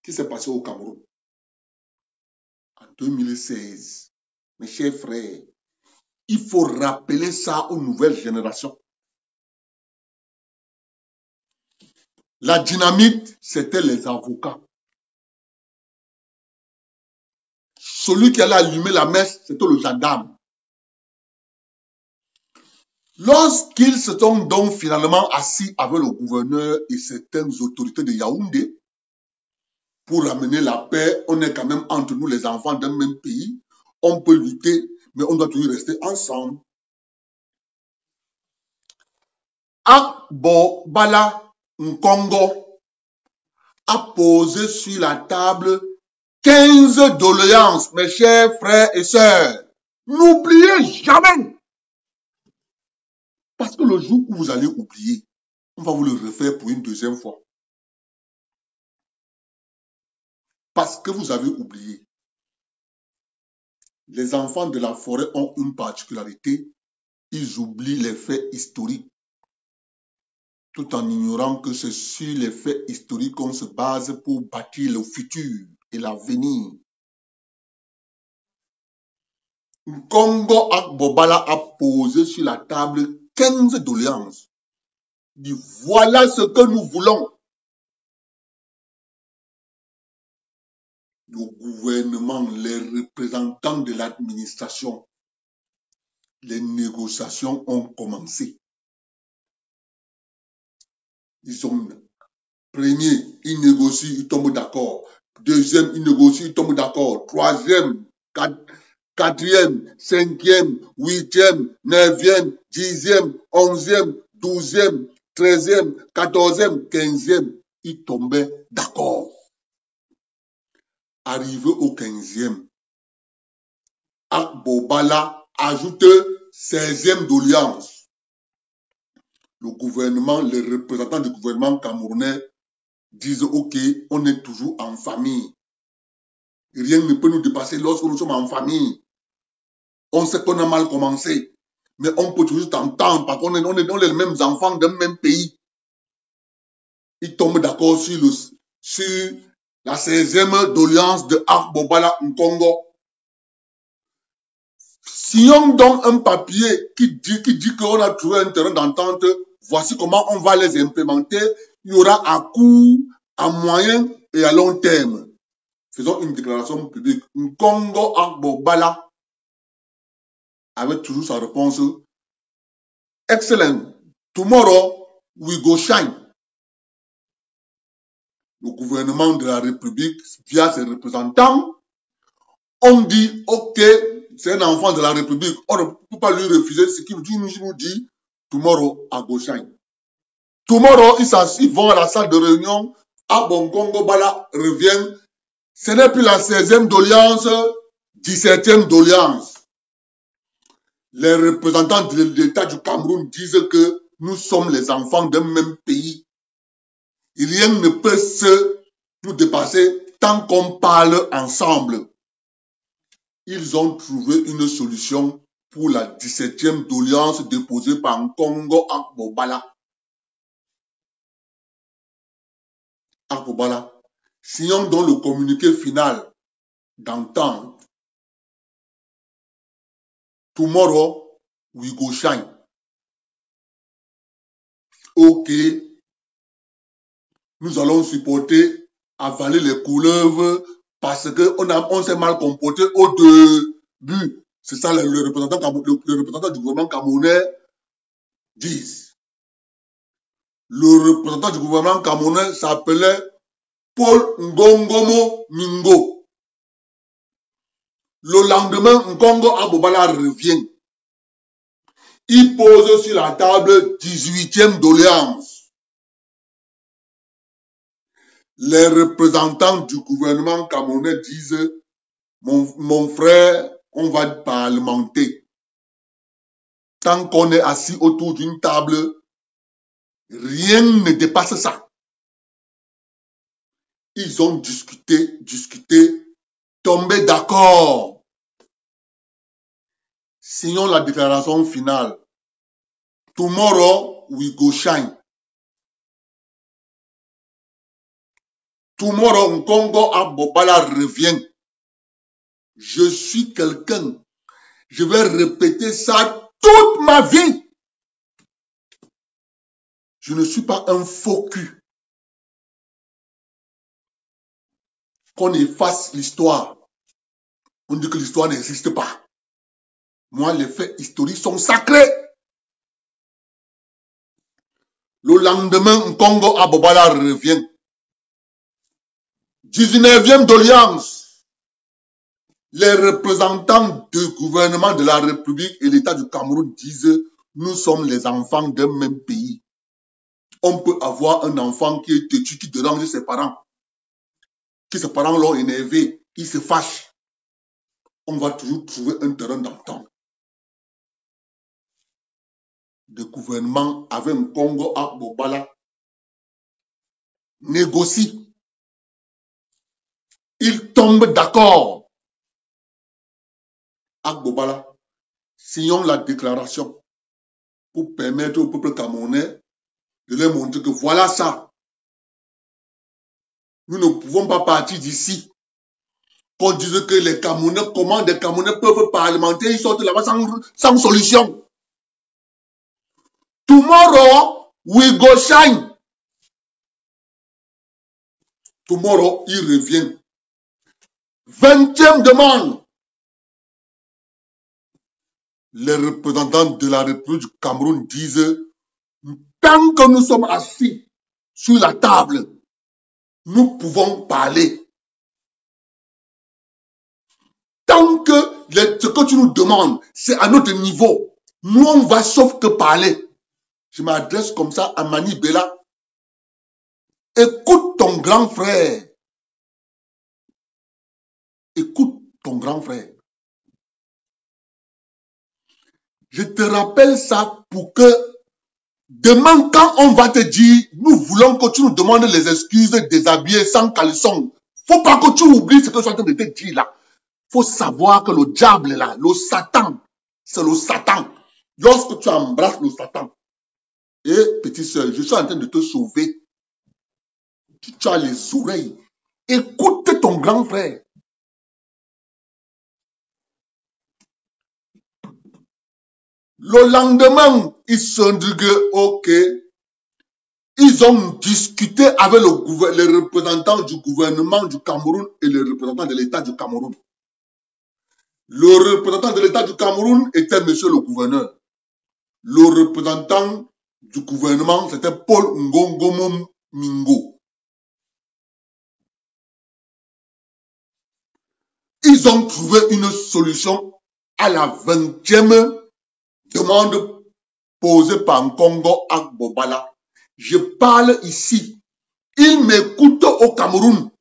qui s'est passé au Cameroun. En 2016, mes chers frères, il faut rappeler ça aux nouvelles générations. La dynamite, c'était les avocats. Celui qui allait allumer la mèche, c'était le gendarme. Lorsqu'ils se sont donc finalement assis avec le gouverneur et certaines autorités de Yaoundé pour ramener la paix, on est quand même entre nous les enfants d'un même pays, on peut lutter, mais on doit toujours rester ensemble. Akbo Bala Nkongo a posé sur la table 15 doléances, mes chers frères et sœurs. N'oubliez jamais. Parce que le jour où vous allez oublier, on va vous le refaire pour une deuxième fois. Parce que vous avez oublié. Les enfants de la forêt ont une particularité. Ils oublient les faits historiques. Tout en ignorant que c'est sur les faits historiques qu'on se base pour bâtir le futur et l'avenir. Congo Akbobala a posé sur la table 15 doléances. Il dit, voilà ce que nous voulons. Le gouvernement, les représentants de l'administration, les négociations ont commencé. Ils ont, premier, ils négocient, ils tombent d'accord. Deuxième, ils négocient, ils tombent d'accord. Troisième, quatrième, cinquième, huitième, neuvième, dixième, onzième, douzième, treizième, quatorzième, quinzième, ils tombaient d'accord. Arrivé au 15e, Akbobala ajoute 16e doléance. Le gouvernement, les représentants du gouvernement camerounais disent ok, on est toujours en famille. Rien ne peut nous dépasser lorsque nous sommes en famille. On sait qu'on a mal commencé, mais on peut toujours t'entendre parce qu'on est les mêmes enfants d'un même pays. Ils tombent d'accord sur la 16e doléance de Akbobala Nkongo. Si on donne un papier qui dit qu'on a trouvé un terrain d'entente, voici comment on va les implémenter. Il y aura à court, à moyen et à long terme. Faisons une déclaration publique. Nkongo Akbobala avec toujours sa réponse. Excellent. Tomorrow, we go shine. Le gouvernement de la République, via ses représentants, on dit, ok, c'est un enfant de la République, on ne peut pas lui refuser ce qu'il nous dit, tomorrow, à go shine. Tomorrow, ils vont à la salle de réunion, à Bongongo Bala revient, ce n'est plus la 16e doléance, 17e doléance. Les représentants de l'État du Cameroun disent que nous sommes les enfants d'un même pays. Rien ne peut nous dépasser tant qu'on parle ensemble. Ils ont trouvé une solution pour la 17e doléance déposée par Nkongo Akbobala. Akbobala, signons donc le communiqué final d'entente. Tomorrow, we go shine. Ok, nous allons supporter, avaler les couleuvres parce qu'on s'est mal comporté au début. C'est ça le représentant du gouvernement camerounais disent. Le représentant du gouvernement camerounais s'appelait Paul Ngongomo Mingo. Le lendemain, Nkongo Akbobala revient. Il pose sur la table 18e doléance. Les représentants du gouvernement camerounais disent, mon frère, on va parlementer. Tant qu'on est assis autour d'une table, rien ne dépasse ça. Ils ont discuté, tombé d'accord. Signons la déclaration finale. Tomorrow, we go shine. Tomorrow, Nkongo Akbobala revient. Je suis quelqu'un. Je vais répéter ça toute ma vie. Je ne suis pas un faux cul. Qu'on efface l'histoire. On dit que l'histoire n'existe pas. Moi, les faits historiques sont sacrés. Le lendemain, Nkongo Akbobala revient. 19e doléance. Les représentants du gouvernement de la République et l'État du Cameroun disent « Nous sommes les enfants d'un même pays. » On peut avoir un enfant qui est têtu, qui dérange ses parents. Que ses parents l'ont énervé, il se fâche. on va toujours trouver un terrain d'entente. Le gouvernement avec Nkongo Agbobala négocie. Il tombe d'accord. Agbobala, signons la déclaration pour permettre au peuple camerounais de leur montrer que voilà ça. Nous ne pouvons pas partir d'ici. Qu'on dise que les Camerounais, comment des Camerounais peuvent parlementer, ils sortent là-bas sans solution. Tomorrow, we go shine. Tomorrow, il revient. 20e demande. Les représentants de la République du Cameroun disent, tant que nous sommes assis sur la table, nous pouvons parler. Tant que ce que tu nous demandes, c'est à notre niveau, nous on va sauf que parler. Je m'adresse comme ça à Mani Bella. Écoute ton grand frère. Écoute ton grand frère. Je te rappelle ça pour que demain, quand on va te dire, nous voulons que tu nous demandes les excuses déshabillés, sans caleçon. Faut pas que tu oublies ce que je suis en train de te dire là. Faut savoir que le diable là, le Satan, c'est le Satan. Lorsque tu embrasses le Satan, et petite soeur, je suis en train de te sauver. Tu as les oreilles. Écoute ton grand frère. Le lendemain, ils se sont dit que, ok, ils ont discuté avec les représentants du gouvernement du Cameroun et les représentants de l'État du Cameroun. Le représentant de l'État du Cameroun était monsieur le gouverneur. Le représentant du gouvernement, c'était Paul Ngongomom Mingo. Ils ont trouvé une solution à la 20e demande posée par Nkongo Agbobala. Je parle ici. Il m'écoute au Cameroun.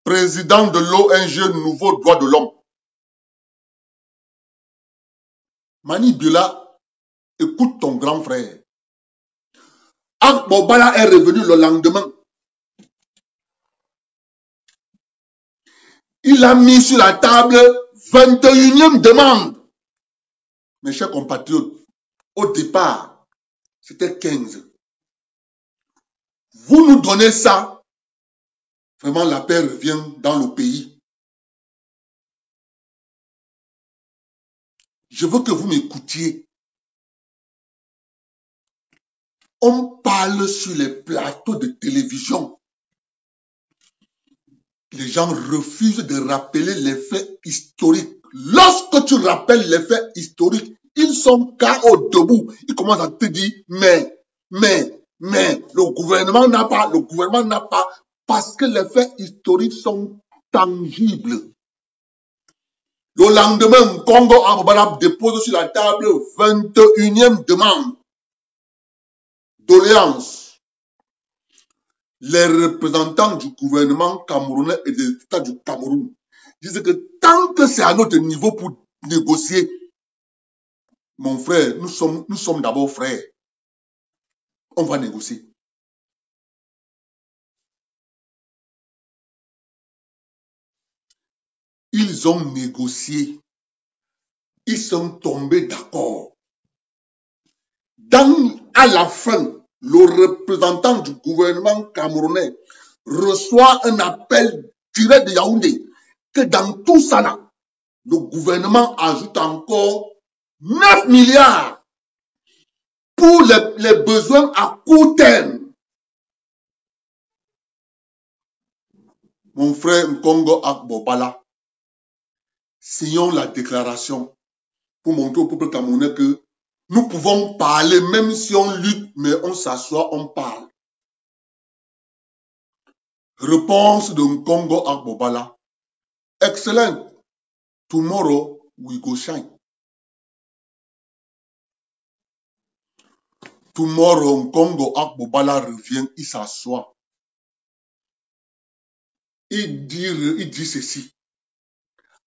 Président de l'ONG Nouveau Droit de l'Homme. Mani Biola, écoute ton grand frère. Agbobala est revenu le lendemain. Il a mis sur la table 21e demande. Mes chers compatriotes, au départ, c'était 15. Vous nous donnez ça, vraiment la paix revient dans le pays. Je veux que vous m'écoutiez. On parle sur les plateaux de télévision. Les gens refusent de rappeler les faits historiques. Lorsque tu rappelles les faits historiques, ils sont KO debout. Ils commencent à te dire, mais, le gouvernement n'a pas, parce que les faits historiques sont tangibles. Le lendemain, Congo Agbobala dépose sur la table 21e demande doléance. Les représentants du gouvernement camerounais et des États du Cameroun disent que tant que c'est à notre niveau pour négocier, mon frère, nous sommes d'abord frères. On va négocier. Ils ont négocié. Ils sont tombés d'accord. À la fin, le représentant du gouvernement camerounais reçoit un appel direct de Yaoundé que dans tout ça là, le gouvernement ajoute encore 9 milliards pour les besoins à court terme. Mon frère Nkongo Agbobala, signons la déclaration pour montrer au peuple camerounais que nous pouvons parler, même si on lutte, mais on s'assoit, on parle. Réponse de Nkongo Agbobala. Excellent. Tomorrow, we go shine. Tomorrow, Nkongo Agbobala revient, il s'assoit. il dit ceci.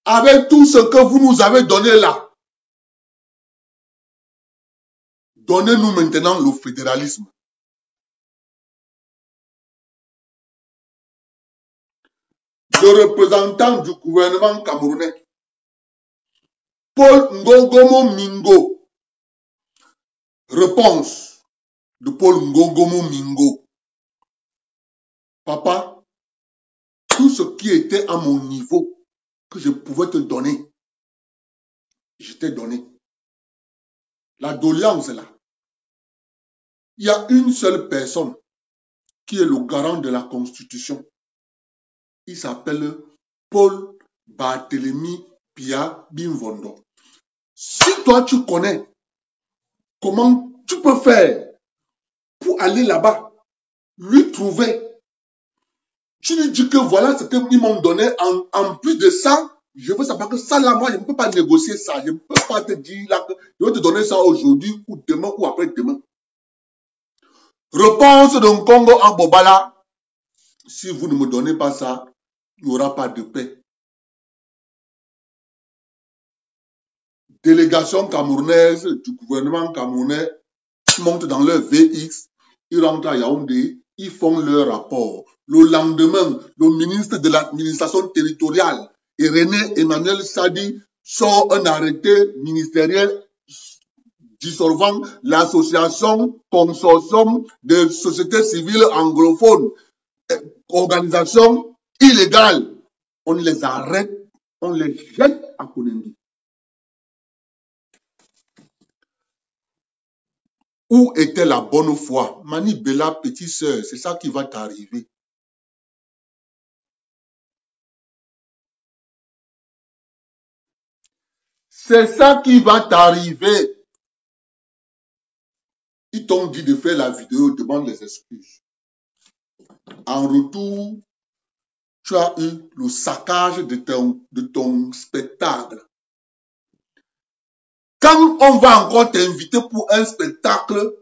Avec tout ce que vous nous avez donné là, donnez-nous maintenant le fédéralisme. Le représentant du gouvernement camerounais, Paul Ngogomo Mingo. Réponse de Paul Ngogomo Mingo. Papa, tout ce qui était à mon niveau, que je pouvais te donner, je t'ai donné. La doléance est là. Il y a une seule personne qui est le garant de la Constitution. Il s'appelle Paul Barthélemy Pia Bimvondo. Si toi tu connais comment tu peux faire pour aller là-bas, lui trouver, tu lui dis que voilà ce qu'ils m'ont donné, en plus de ça, je veux savoir que ça là, moi je ne peux pas négocier ça, je ne peux pas te dire là que je vais te donner ça aujourd'hui ou demain ou après-demain. Réponse de Congo en Bobala, si vous ne me donnez pas ça, il n'y aura pas de paix. Délégation camerounaise du gouvernement camerounais montent dans leur VX, ils rentrent à Yaoundé, ils font leur rapport. Le lendemain, le ministre de l'administration territoriale, René Emmanuel Sadi, sort un arrêté ministériel dissolvant l'association consortium de sociétés civiles anglophones, organisation illégale. On les arrête, on les jette à Kounendi. Où était la bonne foi? Mani Bella, petite sœur, c'est ça qui va t'arriver. C'est ça qui va t'arriver. Ils t'ont dit de faire la vidéo, demande les excuses. En retour, tu as eu le saccage de ton spectacle. Quand on va encore t'inviter pour un spectacle,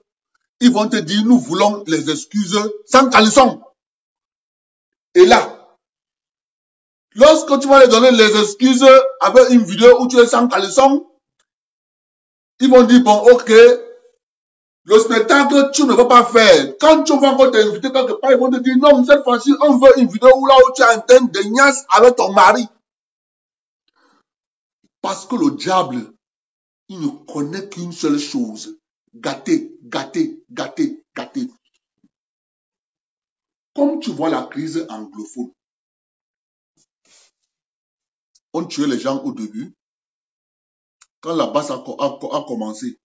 ils vont te dire, nous voulons les excuses sans caleçon. Et là, lorsque tu vas les donner les excuses avec une vidéo où tu es sans caleçon, ils vont dire, bon, ok, le spectacle, tu ne vas pas faire. Quand tu vas encore t'inviter quelque part, ils vont te dire, non, cette fois-ci, on veut une vidéo où là où tu es en train de niaise avec ton mari. Parce que le diable, il ne connaît qu'une seule chose. Gâter, gâter, gâter, gâter. Comme tu vois la crise anglophone, on tuait les gens au début. Quand la basse a commencé,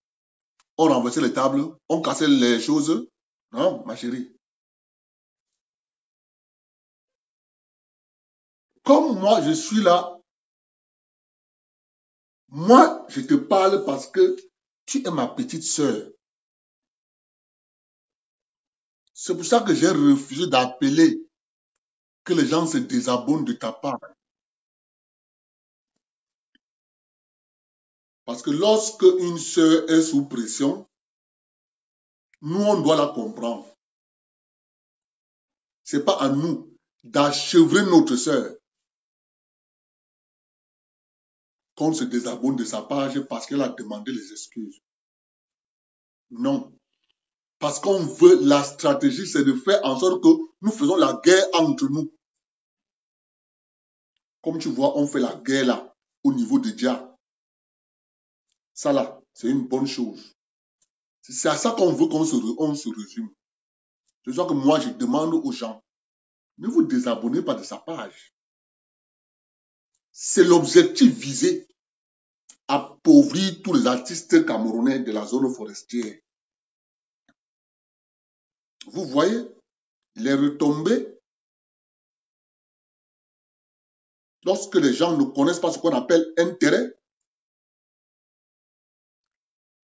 on renversait les tables, on cassait les choses. Non, ma chérie. Comme moi, je suis là, moi, je te parle parce que tu es ma petite sœur. C'est pour ça que j'ai refusé d'appeler que les gens se désabonnent de ta part. Parce que lorsque une sœur est sous pression, nous, on doit la comprendre. Ce n'est pas à nous d'achevrer notre sœur qu'on se désabonne de sa page parce qu'elle a demandé les excuses. Non. Parce qu'on veut, la stratégie, c'est de faire en sorte que nous faisons la guerre entre nous. Comme tu vois, on fait la guerre là, au niveau de Dia. Ça là, c'est une bonne chose. C'est à ça qu'on veut qu'on se résume. C'est ça que moi, je demande aux gens. Ne vous désabonnez pas de sa page. C'est l'objectif visé. Appauvrir tous les artistes camerounais de la zone forestière. Vous voyez les retombées. Lorsque les gens ne connaissent pas ce qu'on appelle intérêt,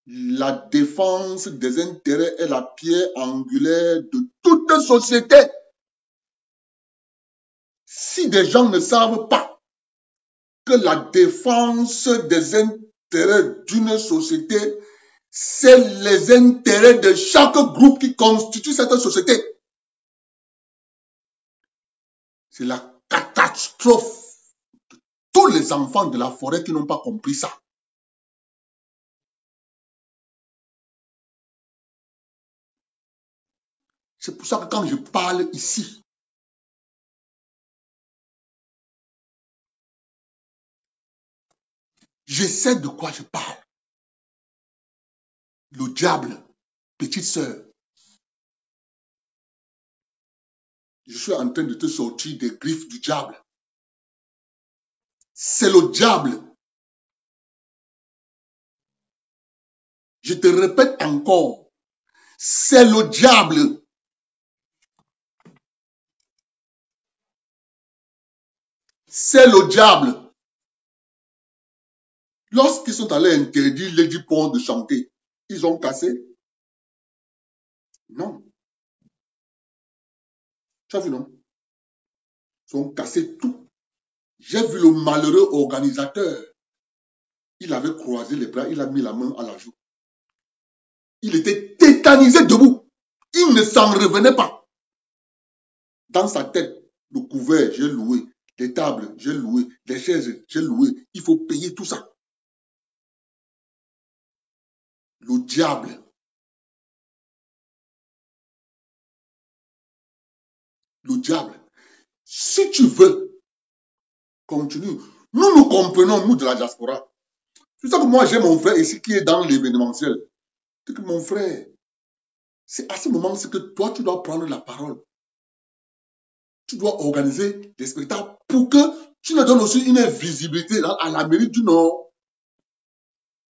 la défense des intérêts est la pierre angulaire de toute société. Si des gens ne savent pas que la défense des intérêts d'une société, c'est les intérêts de chaque groupe qui constitue cette société. C'est la catastrophe de tous les enfants de la forêt qui n'ont pas compris ça. C'est pour ça que quand je parle ici, je sais de quoi je parle. Le diable, petite sœur, je suis en train de te sortir des griffes du diable. C'est le diable. Je te répète encore, c'est le diable. C'est le diable. Lorsqu'ils sont allés interdire Lady Pond de chanter, ils ont cassé? Non. Tu as vu, non? Ils ont cassé tout. J'ai vu le malheureux organisateur. Il avait croisé les bras, il a mis la main à la joue. Il était tétanisé debout. Il ne s'en revenait pas. Dans sa tête, le couvert, j'ai loué. Les tables, j'ai loué. Les chaises, j'ai loué. Il faut payer tout ça. Le diable. Le diable. Si tu veux, continue. Nous comprenons, nous de la diaspora. C'est ça que moi j'ai mon frère ici qui est dans l'événementiel. C'est que mon frère, c'est à ce moment c'est que toi tu dois prendre la parole. Tu dois organiser des spectacles pour que tu leur donnes aussi une visibilité à l'Amérique du Nord.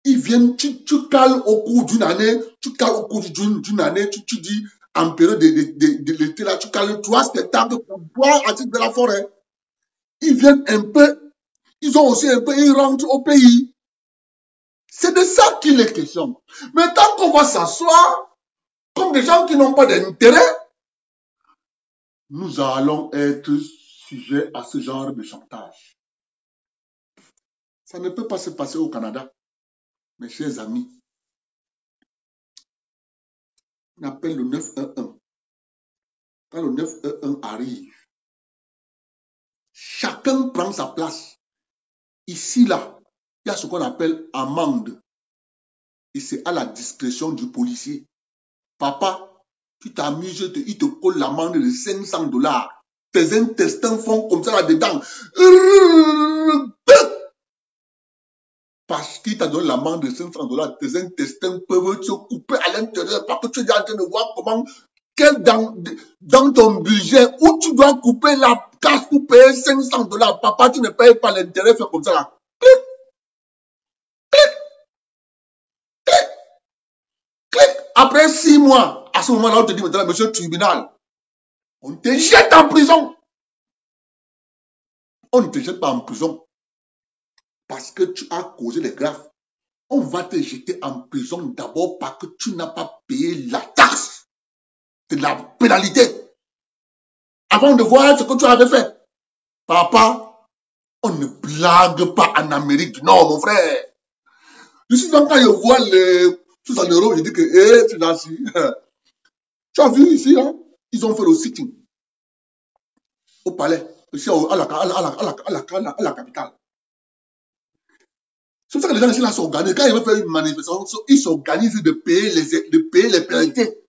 Ils viennent, tu cales au cours d'une année, tu cales au cours d'une année, tu dis en période de l'été là, tu cales 3 spectacles pour boire à titre de la forêt. Ils viennent un peu, ils ont aussi un peu, ils rentrent au pays. C'est de ça qu'il est question. Mais tant qu'on va s'asseoir comme des gens qui n'ont pas d'intérêt, nous allons être sujets à ce genre de chantage. Ça ne peut pas se passer au Canada, mes chers amis. On appelle le 911. Quand le 911 arrive, chacun prend sa place. Ici, là, il y a ce qu'on appelle amende. Et c'est à la discrétion du policier. Papa, tu t'amuses, il te colle l'amende de $500. Tes intestins font comme ça là-dedans. Parce qu'il t'a donné l'amende de $500, tes intestins peuvent se couper à l'intérieur parce que tu es en train de voir comment, dans ton budget, où tu dois couper la casse pour payer $500. Papa, tu ne payes pas l'intérêt, fais comme ça là. Clic, clic, clic, clic. Après 6 mois, à ce moment-là, on te dit maintenant, monsieur le tribunal, on te jette en prison. On ne te jette pas en prison parce que tu as causé les graves. On va te jeter en prison d'abord parce que tu n'as pas payé la taxe de la pénalité avant de voir ce que tu avais fait. Papa, on ne blague pas en Amérique du Nord, mon frère. Je suis quand je vois les sous en Europe, je dis que, tu l'as su. Tu as vu ici, hein? Ils ont fait le sitting au palais, ici à la capitale. C'est pour ça que les gens ici là s'organisent. Quand ils veulent faire une manifestation, ils s'organisent de payer les pénalités.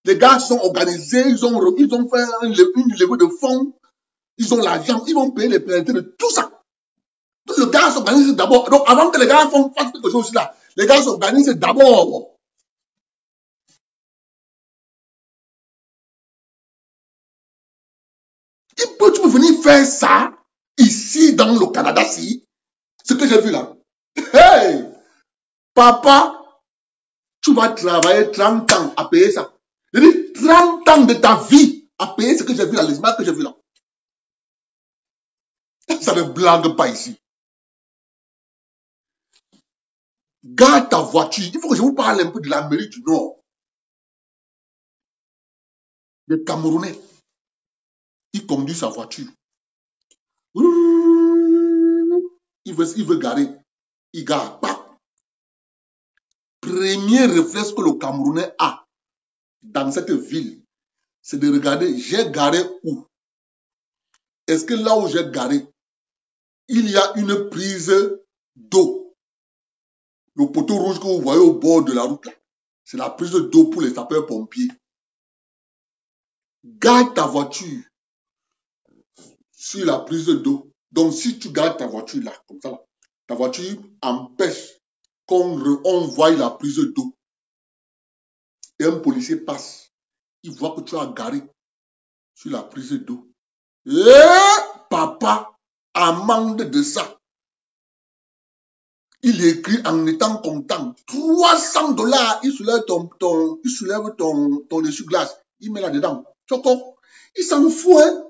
Les gars sont organisés, ils ont fait une levée de fonds, ils ont l'argent, ils vont payer les pénalités de tout ça. Donc les gars s'organisent d'abord. Donc avant que les gars fassent quelque chose là, les gars s'organisent d'abord. Tu peux venir faire ça ici dans le Canada, si ce que j'ai vu là. Hey! Papa, tu vas travailler 30 ans à payer ça. Je dis 30 ans de ta vie à payer ce que j'ai vu là, les images que j'ai vu là. Ça ne blague pas ici. Garde ta voiture. Il faut que je vous parle un peu de l'Amérique du Nord. Le Camerounais, il conduit sa voiture. Il veut garer. Il gare pas. Premier réflexe que le Camerounais a dans cette ville, c'est de regarder, j'ai garé où? est-ce que là où j'ai garé, il y a une prise d'eau? Le poteau rouge que vous voyez au bord de la route, là, c'est la prise d'eau pour les sapeurs-pompiers. Garde ta voiture sur la prise d'eau. Donc, si tu gardes ta voiture là, comme ça, là, ta voiture empêche qu'on voie la prise d'eau. Et un policier passe. Il voit que tu as garé sur la prise d'eau. Et papa, amende de ça. Il écrit en étant content. $300. Il soulève ton essuie-glace. Il met là-dedans. Choco. Il s'en fout, hein.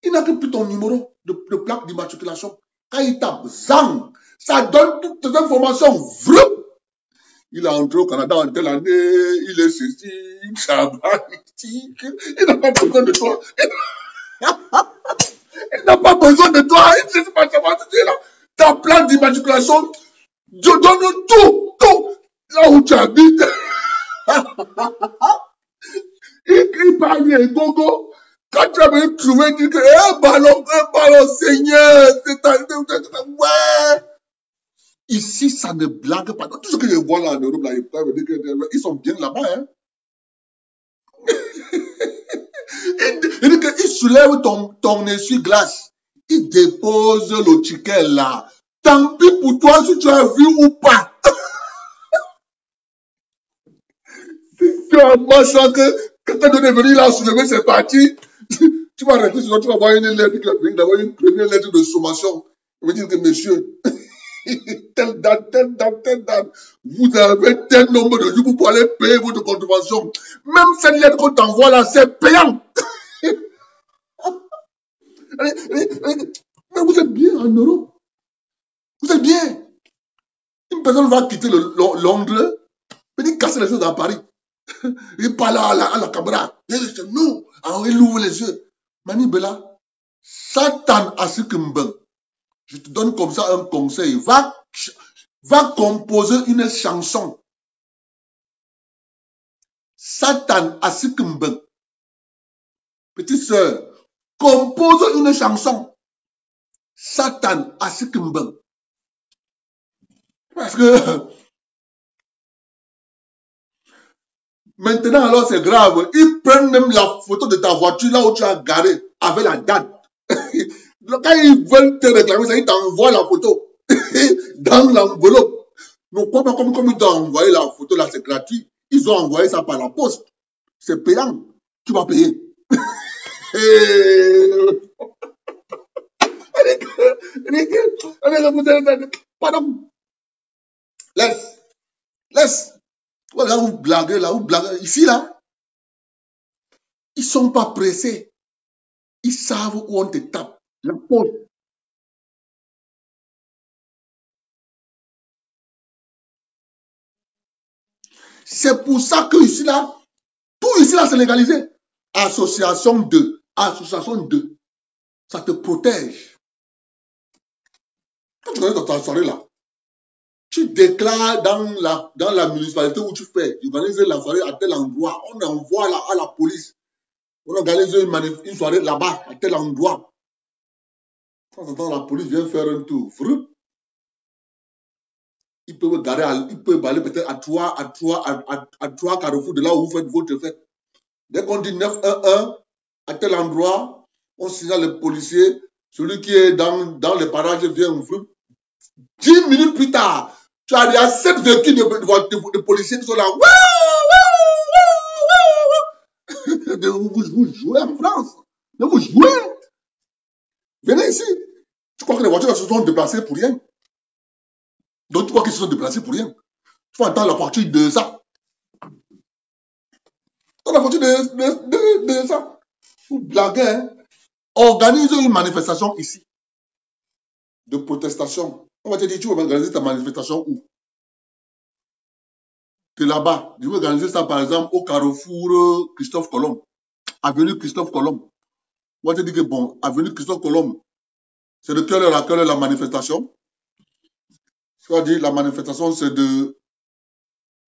Il n'a que plus ton numéro de plaque d'immatriculation. Quand il tape ZANG, ça donne toutes tes informations. Vrup. Il est entré au Canada en telle année. Il est ceci. Il n'a pas besoin de toi. Il n'a pas besoin de toi. Il ne sait pas savoir ce que tu es là. Ta plaque d'immatriculation. Je donne tout, là où tu habites. Il parle gogo. Quand tu avais trouvé, tu dis que, ballon, Seigneur, ouais. Ici, ça ne blague pas. Tout ce que je vois là en Europe, là, ils sont bien là-bas, hein. Il dit qu'il soulève ton essuie-glace. Il dépose le ticket là. Tant pis pour toi si tu as vu ou pas. Si tu as marché que quelqu'un est venu là soulever, c'est parti. Tu vas rester sur tu vas avoir une lettre qui va venir d'avoir une première lettre de sommation. Il va dire que monsieur, telle date, vous avez tel nombre de jours pour pouvoir aller payer votre contravention. Même cette lettre qu'on t'envoie là, c'est payant. Mais vous êtes bien en Europe. Vous êtes bien. Une personne va quitter Londres, venir casser les choses à Paris. Il parle à la caméra. Non, il ouvre les yeux. Mani Bella, Satan Asikumben. Je te donne comme ça un conseil. Va composer une chanson. Satan Asikumben. Petite sœur, compose une chanson. Satan Asikumben. Parce que maintenant, alors, c'est grave. Ils prennent même la photo de ta voiture là où tu as garé avec la date. Quand ils veulent te réclamer ça, ils t'envoient la photo dans l'enveloppe. Donc, comme ils t'ont envoyé la photo là, c'est gratuit. Ils ont envoyé ça par la poste. C'est payant. Tu vas payer. Pardon. Laisse. Là, vous blaguez, Ici, là, ils ne sont pas pressés. Ils savent où on te tape. La poste. C'est pour ça que ici, là, tout ici, là, c'est légalisé. Association 2. Ça te protège. Quand tu connais ta soirée, là, tu déclares dans la municipalité où tu fais, tu organises la soirée à tel endroit, on envoie à la police. On organise une soirée là-bas, à tel endroit. De temps en temps, la police vient faire un tour. Il peut aller peut-être à trois carrefours de là où vous faites votre fête. Dès qu'on dit 911, à tel endroit, on signale le policier, celui qui est dans les parages vient 10 minutes plus tard, tu as déjà 7 véhicules de policiers qui sont là. Vous jouez en France. Mais vous jouez. Venez ici. Tu crois que les voitures se sont déplacées pour rien? Donc tu crois qu'ils se sont déplacés pour rien? Tu vas entendre la voiture de ça. Dans la voiture de ça. Vous blaguez, hein? Organise une manifestation ici. De protestation. On va te dire, tu vas organiser ta manifestation où? Tu es là-bas. Je vais organiser ça, par exemple, au carrefour Christophe Colomb. Avenue Christophe Colomb. On va te dire que, bon, avenue Christophe Colomb, c'est de quelle heure à quelle heure la manifestation? Tu vas dire, la manifestation, c'est de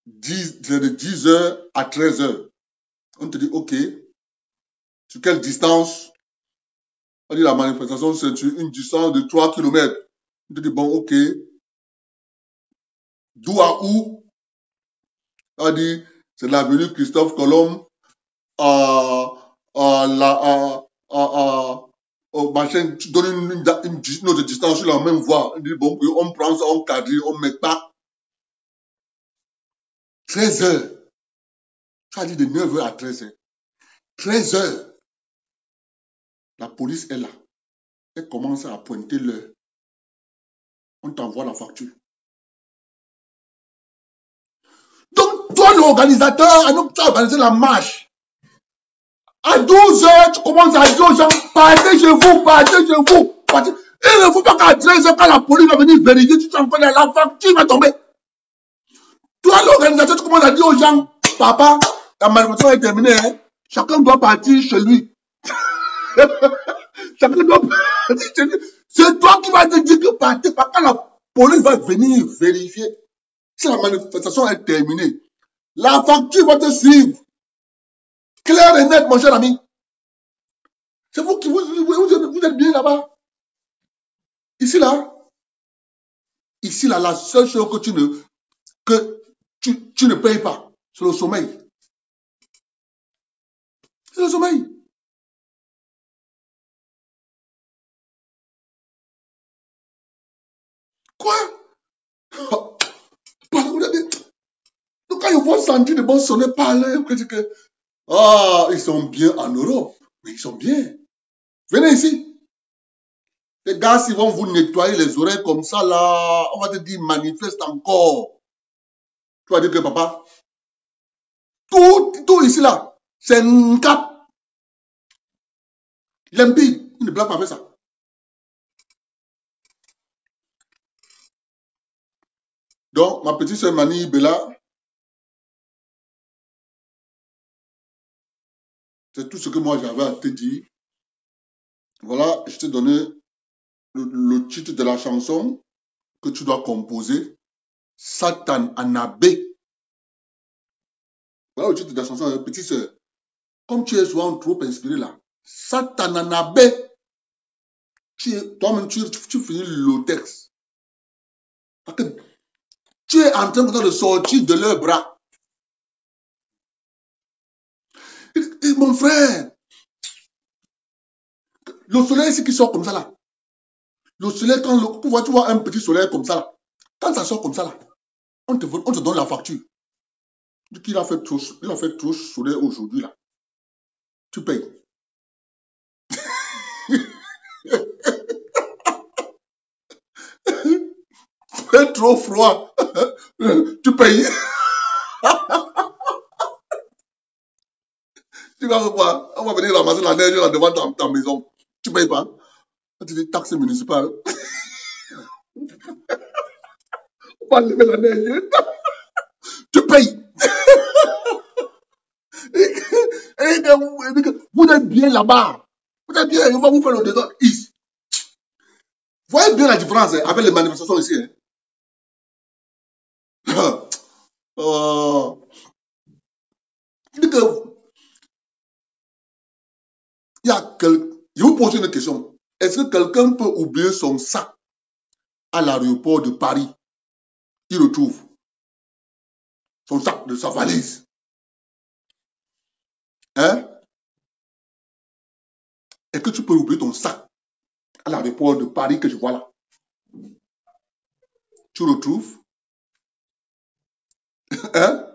10h à 13h. On te dit, OK. Sur quelle distance On dit la manifestation, c'est sur une distance de 3 km. On te dit, bon, ok. D'où à où? On dit, c'est l'avenue Christophe Colomb, machin, tu donnes une autre distance sur la même voie. On dit, bon, on prend ça, on quadrille, on met pas. 13 heures. Tu as dit de 9 heures à 13 heures. 13 heures. La police est là. Elle commence à pointer l'heure. On t'envoie la facture. Donc, toi, l'organisateur, tu as organisé la marche. À 12 heures, tu commences à dire aux gens, partez chez vous, partez chez vous. Partez. Et il ne faut pas qu'à 13 heures, quand la police va venir vérifier, tu t'en connais, la facture va tomber. Toi, l'organisateur, tu commences à dire aux gens, papa, la manifestation est terminée, hein. Chacun doit partir chez lui. Chacun doit partir chez lui. C'est toi qui vas te dire que partez, parce que quand la police va venir vérifier si la manifestation est terminée, la facture va te suivre. Clair et net, mon cher ami. C'est vous qui vous êtes bien là-bas. Ici, là, la seule chose que tu ne payes pas, c'est le sommeil. C'est le sommeil. Quoi? Donc, quand ils vont sentir de bons sonner parler, vous dites que, ah, ils sont bien en Europe. Mais ils sont bien. Venez ici. Les gars, s'ils vont vous nettoyer les oreilles comme ça, là, on va te dire manifeste encore. Tu vas dire que, papa, tout ici, là, c'est un cap. Limpide. Il ne blague pas avec ça. Donc, ma petite soeur Mani Bella, c'est tout ce que moi j'avais à te dire. Voilà, je t'ai donné le titre de la chanson que tu dois composer. Satan Anabé. Voilà le titre de la chanson, petite soeur. Comme tu es souvent trop inspiré là. Satan Anabé. Toi-même, tu finis le texte. Parce que tu es en train de sortir de leurs bras. Et mon frère, le soleil, c'est qui sort comme ça là. Le soleil, quand tu vois un petit soleil comme ça là, quand ça sort comme ça là, on te donne la facture. Il a fait trop soleil aujourd'hui là. Tu payes. Fait trop froid. Tu payes. Tu vas voir, on va venir ramasser la neige là devant ta maison. Tu payes pas. Tu dis taxe municipale. On va enlever la neige. Tu payes. Vous êtes bien là-bas. Vous êtes bien, on va vous faire le dedans ici. Vous voyez bien la différence avec les manifestations ici. Je vous pose une question. Est-ce que quelqu'un peut oublier son sac à l'aéroport de Paris? Il retrouve son sac de sa valise. Hein? Est-ce que tu peux oublier ton sac à l'aéroport de Paris que je vois là? Tu retrouves? Hein?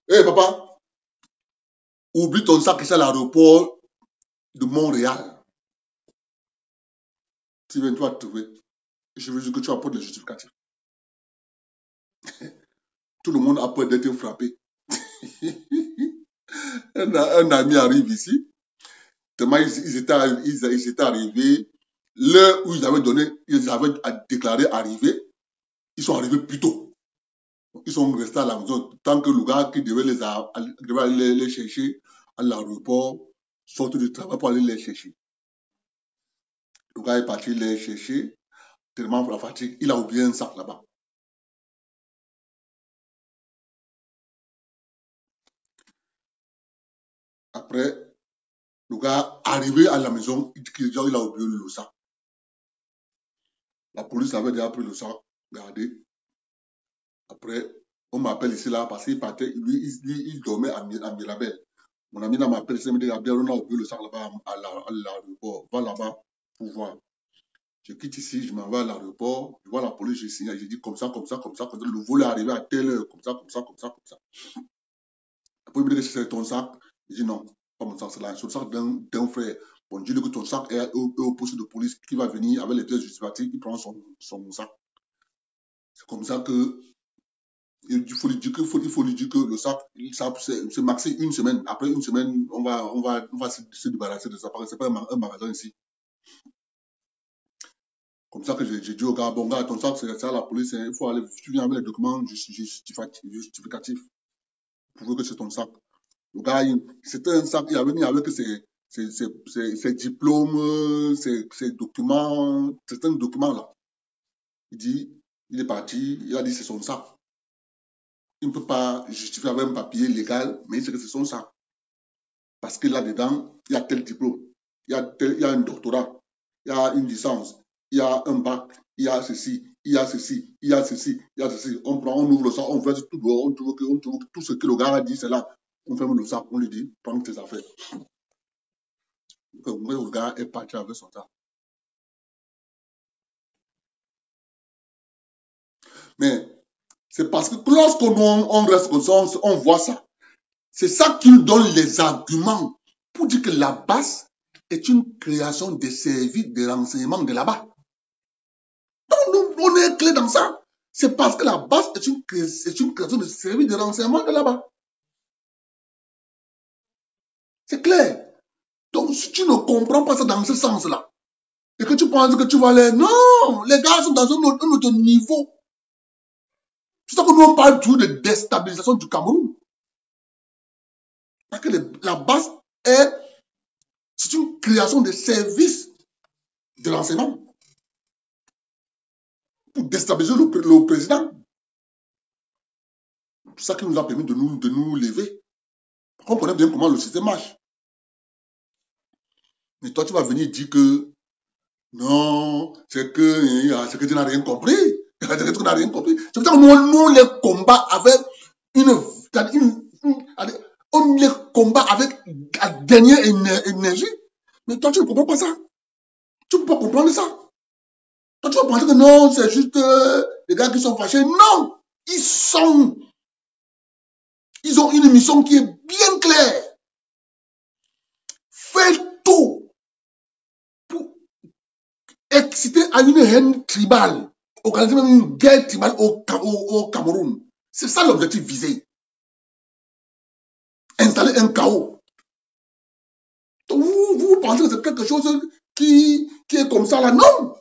Hé papa, oublie ton sac ici à l'aéroport de Montréal. Tu vas te trouver. Je veux dire que tu apportes les justificatifs. Tout le monde a peur d'être frappé. Un ami arrive ici. Tellement ils étaient arrivés. L'heure où ils avaient déclaré arriver, ils sont arrivés plus tôt. Ils sont restés à la maison. Tant que le gars qui devait aller les chercher à l'aéroport sort du travail pour aller les chercher. Le gars est parti les chercher. Tellement pour la fatigue, il a oublié un sac là-bas. Après, Le gars, arrivé à la maison, il dit qu'il a oublié le sac. La police avait déjà pris le sac, regardez. Après, on m'appelle ici là parce qu'il partait, lui, il dormait à Mirabel. Mon ami là m'appelle, il me dit, Gabriel, on a oublié le sac là-bas à l'aéroport. Va là-bas pour voir. Je quitte ici, je m'en vais à l'aéroport, je vois la police, j'ai signé, j'ai dit comme ça, comme ça, comme ça, comme ça. Le vol est arrivé à telle heure, comme ça, comme ça, comme ça, comme ça. Après, il me dit que c'est ton sac. Je dis non, pas mon sac, c'est là. C'est le sac d'un frère. Bon, dis-lui que ton sac est au poste de police qui va venir avec les pièces justificatives, il prend son sac. C'est comme ça que il faut lui dire que le sac, c'est maxé une semaine. Après une semaine, on va se débarrasser de ça. C'est pas un magasin ici. Comme ça que j'ai dit au gars, bon gars, ton sac, c'est ça la police, il faut aller, tu viens avec les documents justificatifs. Pour prouver que c'est ton sac. Le gars, c'était un sac, il est venu avec ses diplômes, ses documents, certains documents là. Il est parti, il a dit c'est son sac. Il ne peut pas justifier avec un papier légal, mais il sait que c'est son sac. Parce que là-dedans, il y a tel diplôme, il y a un doctorat, il y a une licence, il y a un bac, il y a ceci, il y a ceci, il y a ceci, il y a ceci. On prend, on ouvre le sac, on fait tout dehors, on trouve que tout ce que le gars a dit, c'est là. On ferme le sac, on lui dit, prends tes affaires. Le gars est parti avec son sac. Mais c'est parce que lorsqu'on reste comme ça, on voit ça. C'est ça qui nous donne les arguments pour dire que la base est une création des services de renseignement de là-bas. Donc, on est clair dans ça. C'est parce que la base est une création de services de renseignement de là-bas. C'est clair. Donc, si tu ne comprends pas ça dans ce sens-là, et que tu penses que tu vas aller... Non, les gars sont dans un autre niveau. C'est ça que nous, on parle toujours de déstabilisation du Cameroun. Parce que la base c'est une création de services de renseignement pour déstabiliser le président. C'est ça qui nous a permis de nous lever. On connaît bien comment le système marche. Mais toi, tu vas venir dire que non, c'est que tu n'as rien compris. C'est que tu n'as rien compris. C'est pour ça que nous les combats avec on les combat avec la dernière énergie. Mais toi, tu ne comprends pas ça. Tu ne peux pas comprendre ça. Toi, tu vas penser que non, c'est juste les gars qui sont fâchés. Non, ils ont une mission qui est bien claire. Faire tout pour exciter à une haine tribale, organiser même une guerre tribale au Cameroun. C'est ça l'objectif visé. Installer un chaos. Donc vous pensez que c'est quelque chose qui est comme ça là? Non.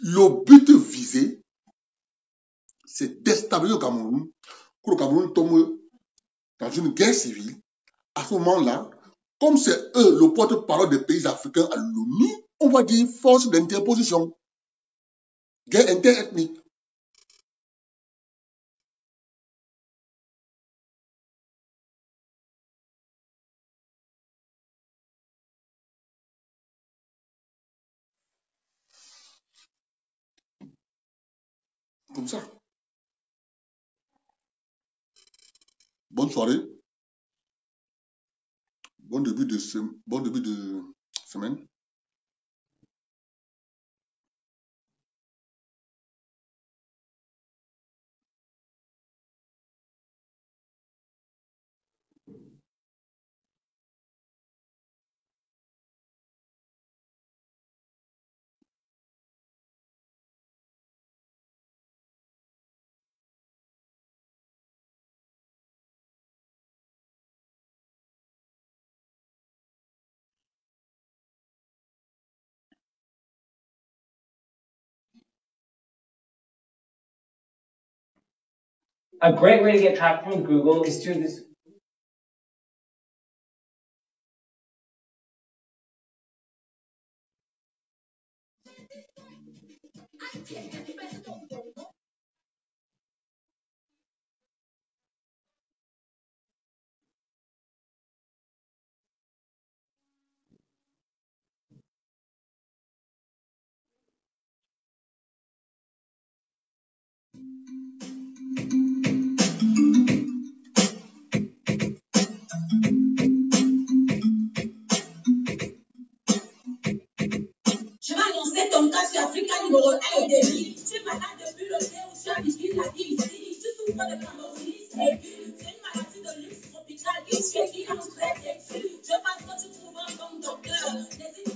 Le but visé, c'est déstabiliser le Cameroun, que le Cameroun tombe dans une guerre civile. À ce moment-là, comme c'est eux le porte-parole des pays africains à l'ONU, on va dire force d'interposition. Guerre interethnique. Comme ça. Bonne soirée. Bon début de semaine. A great way to get traffic from Google is through this. numéro 1 des lits. Tu es malade depuis le thé où tu as dit la vie ici. Tu souffres de camerounisme aigu. C'est une maladie de luxe tropicale qui tue qui en traite des flux. Je pense que tu trouves un bon docteur. N'hésite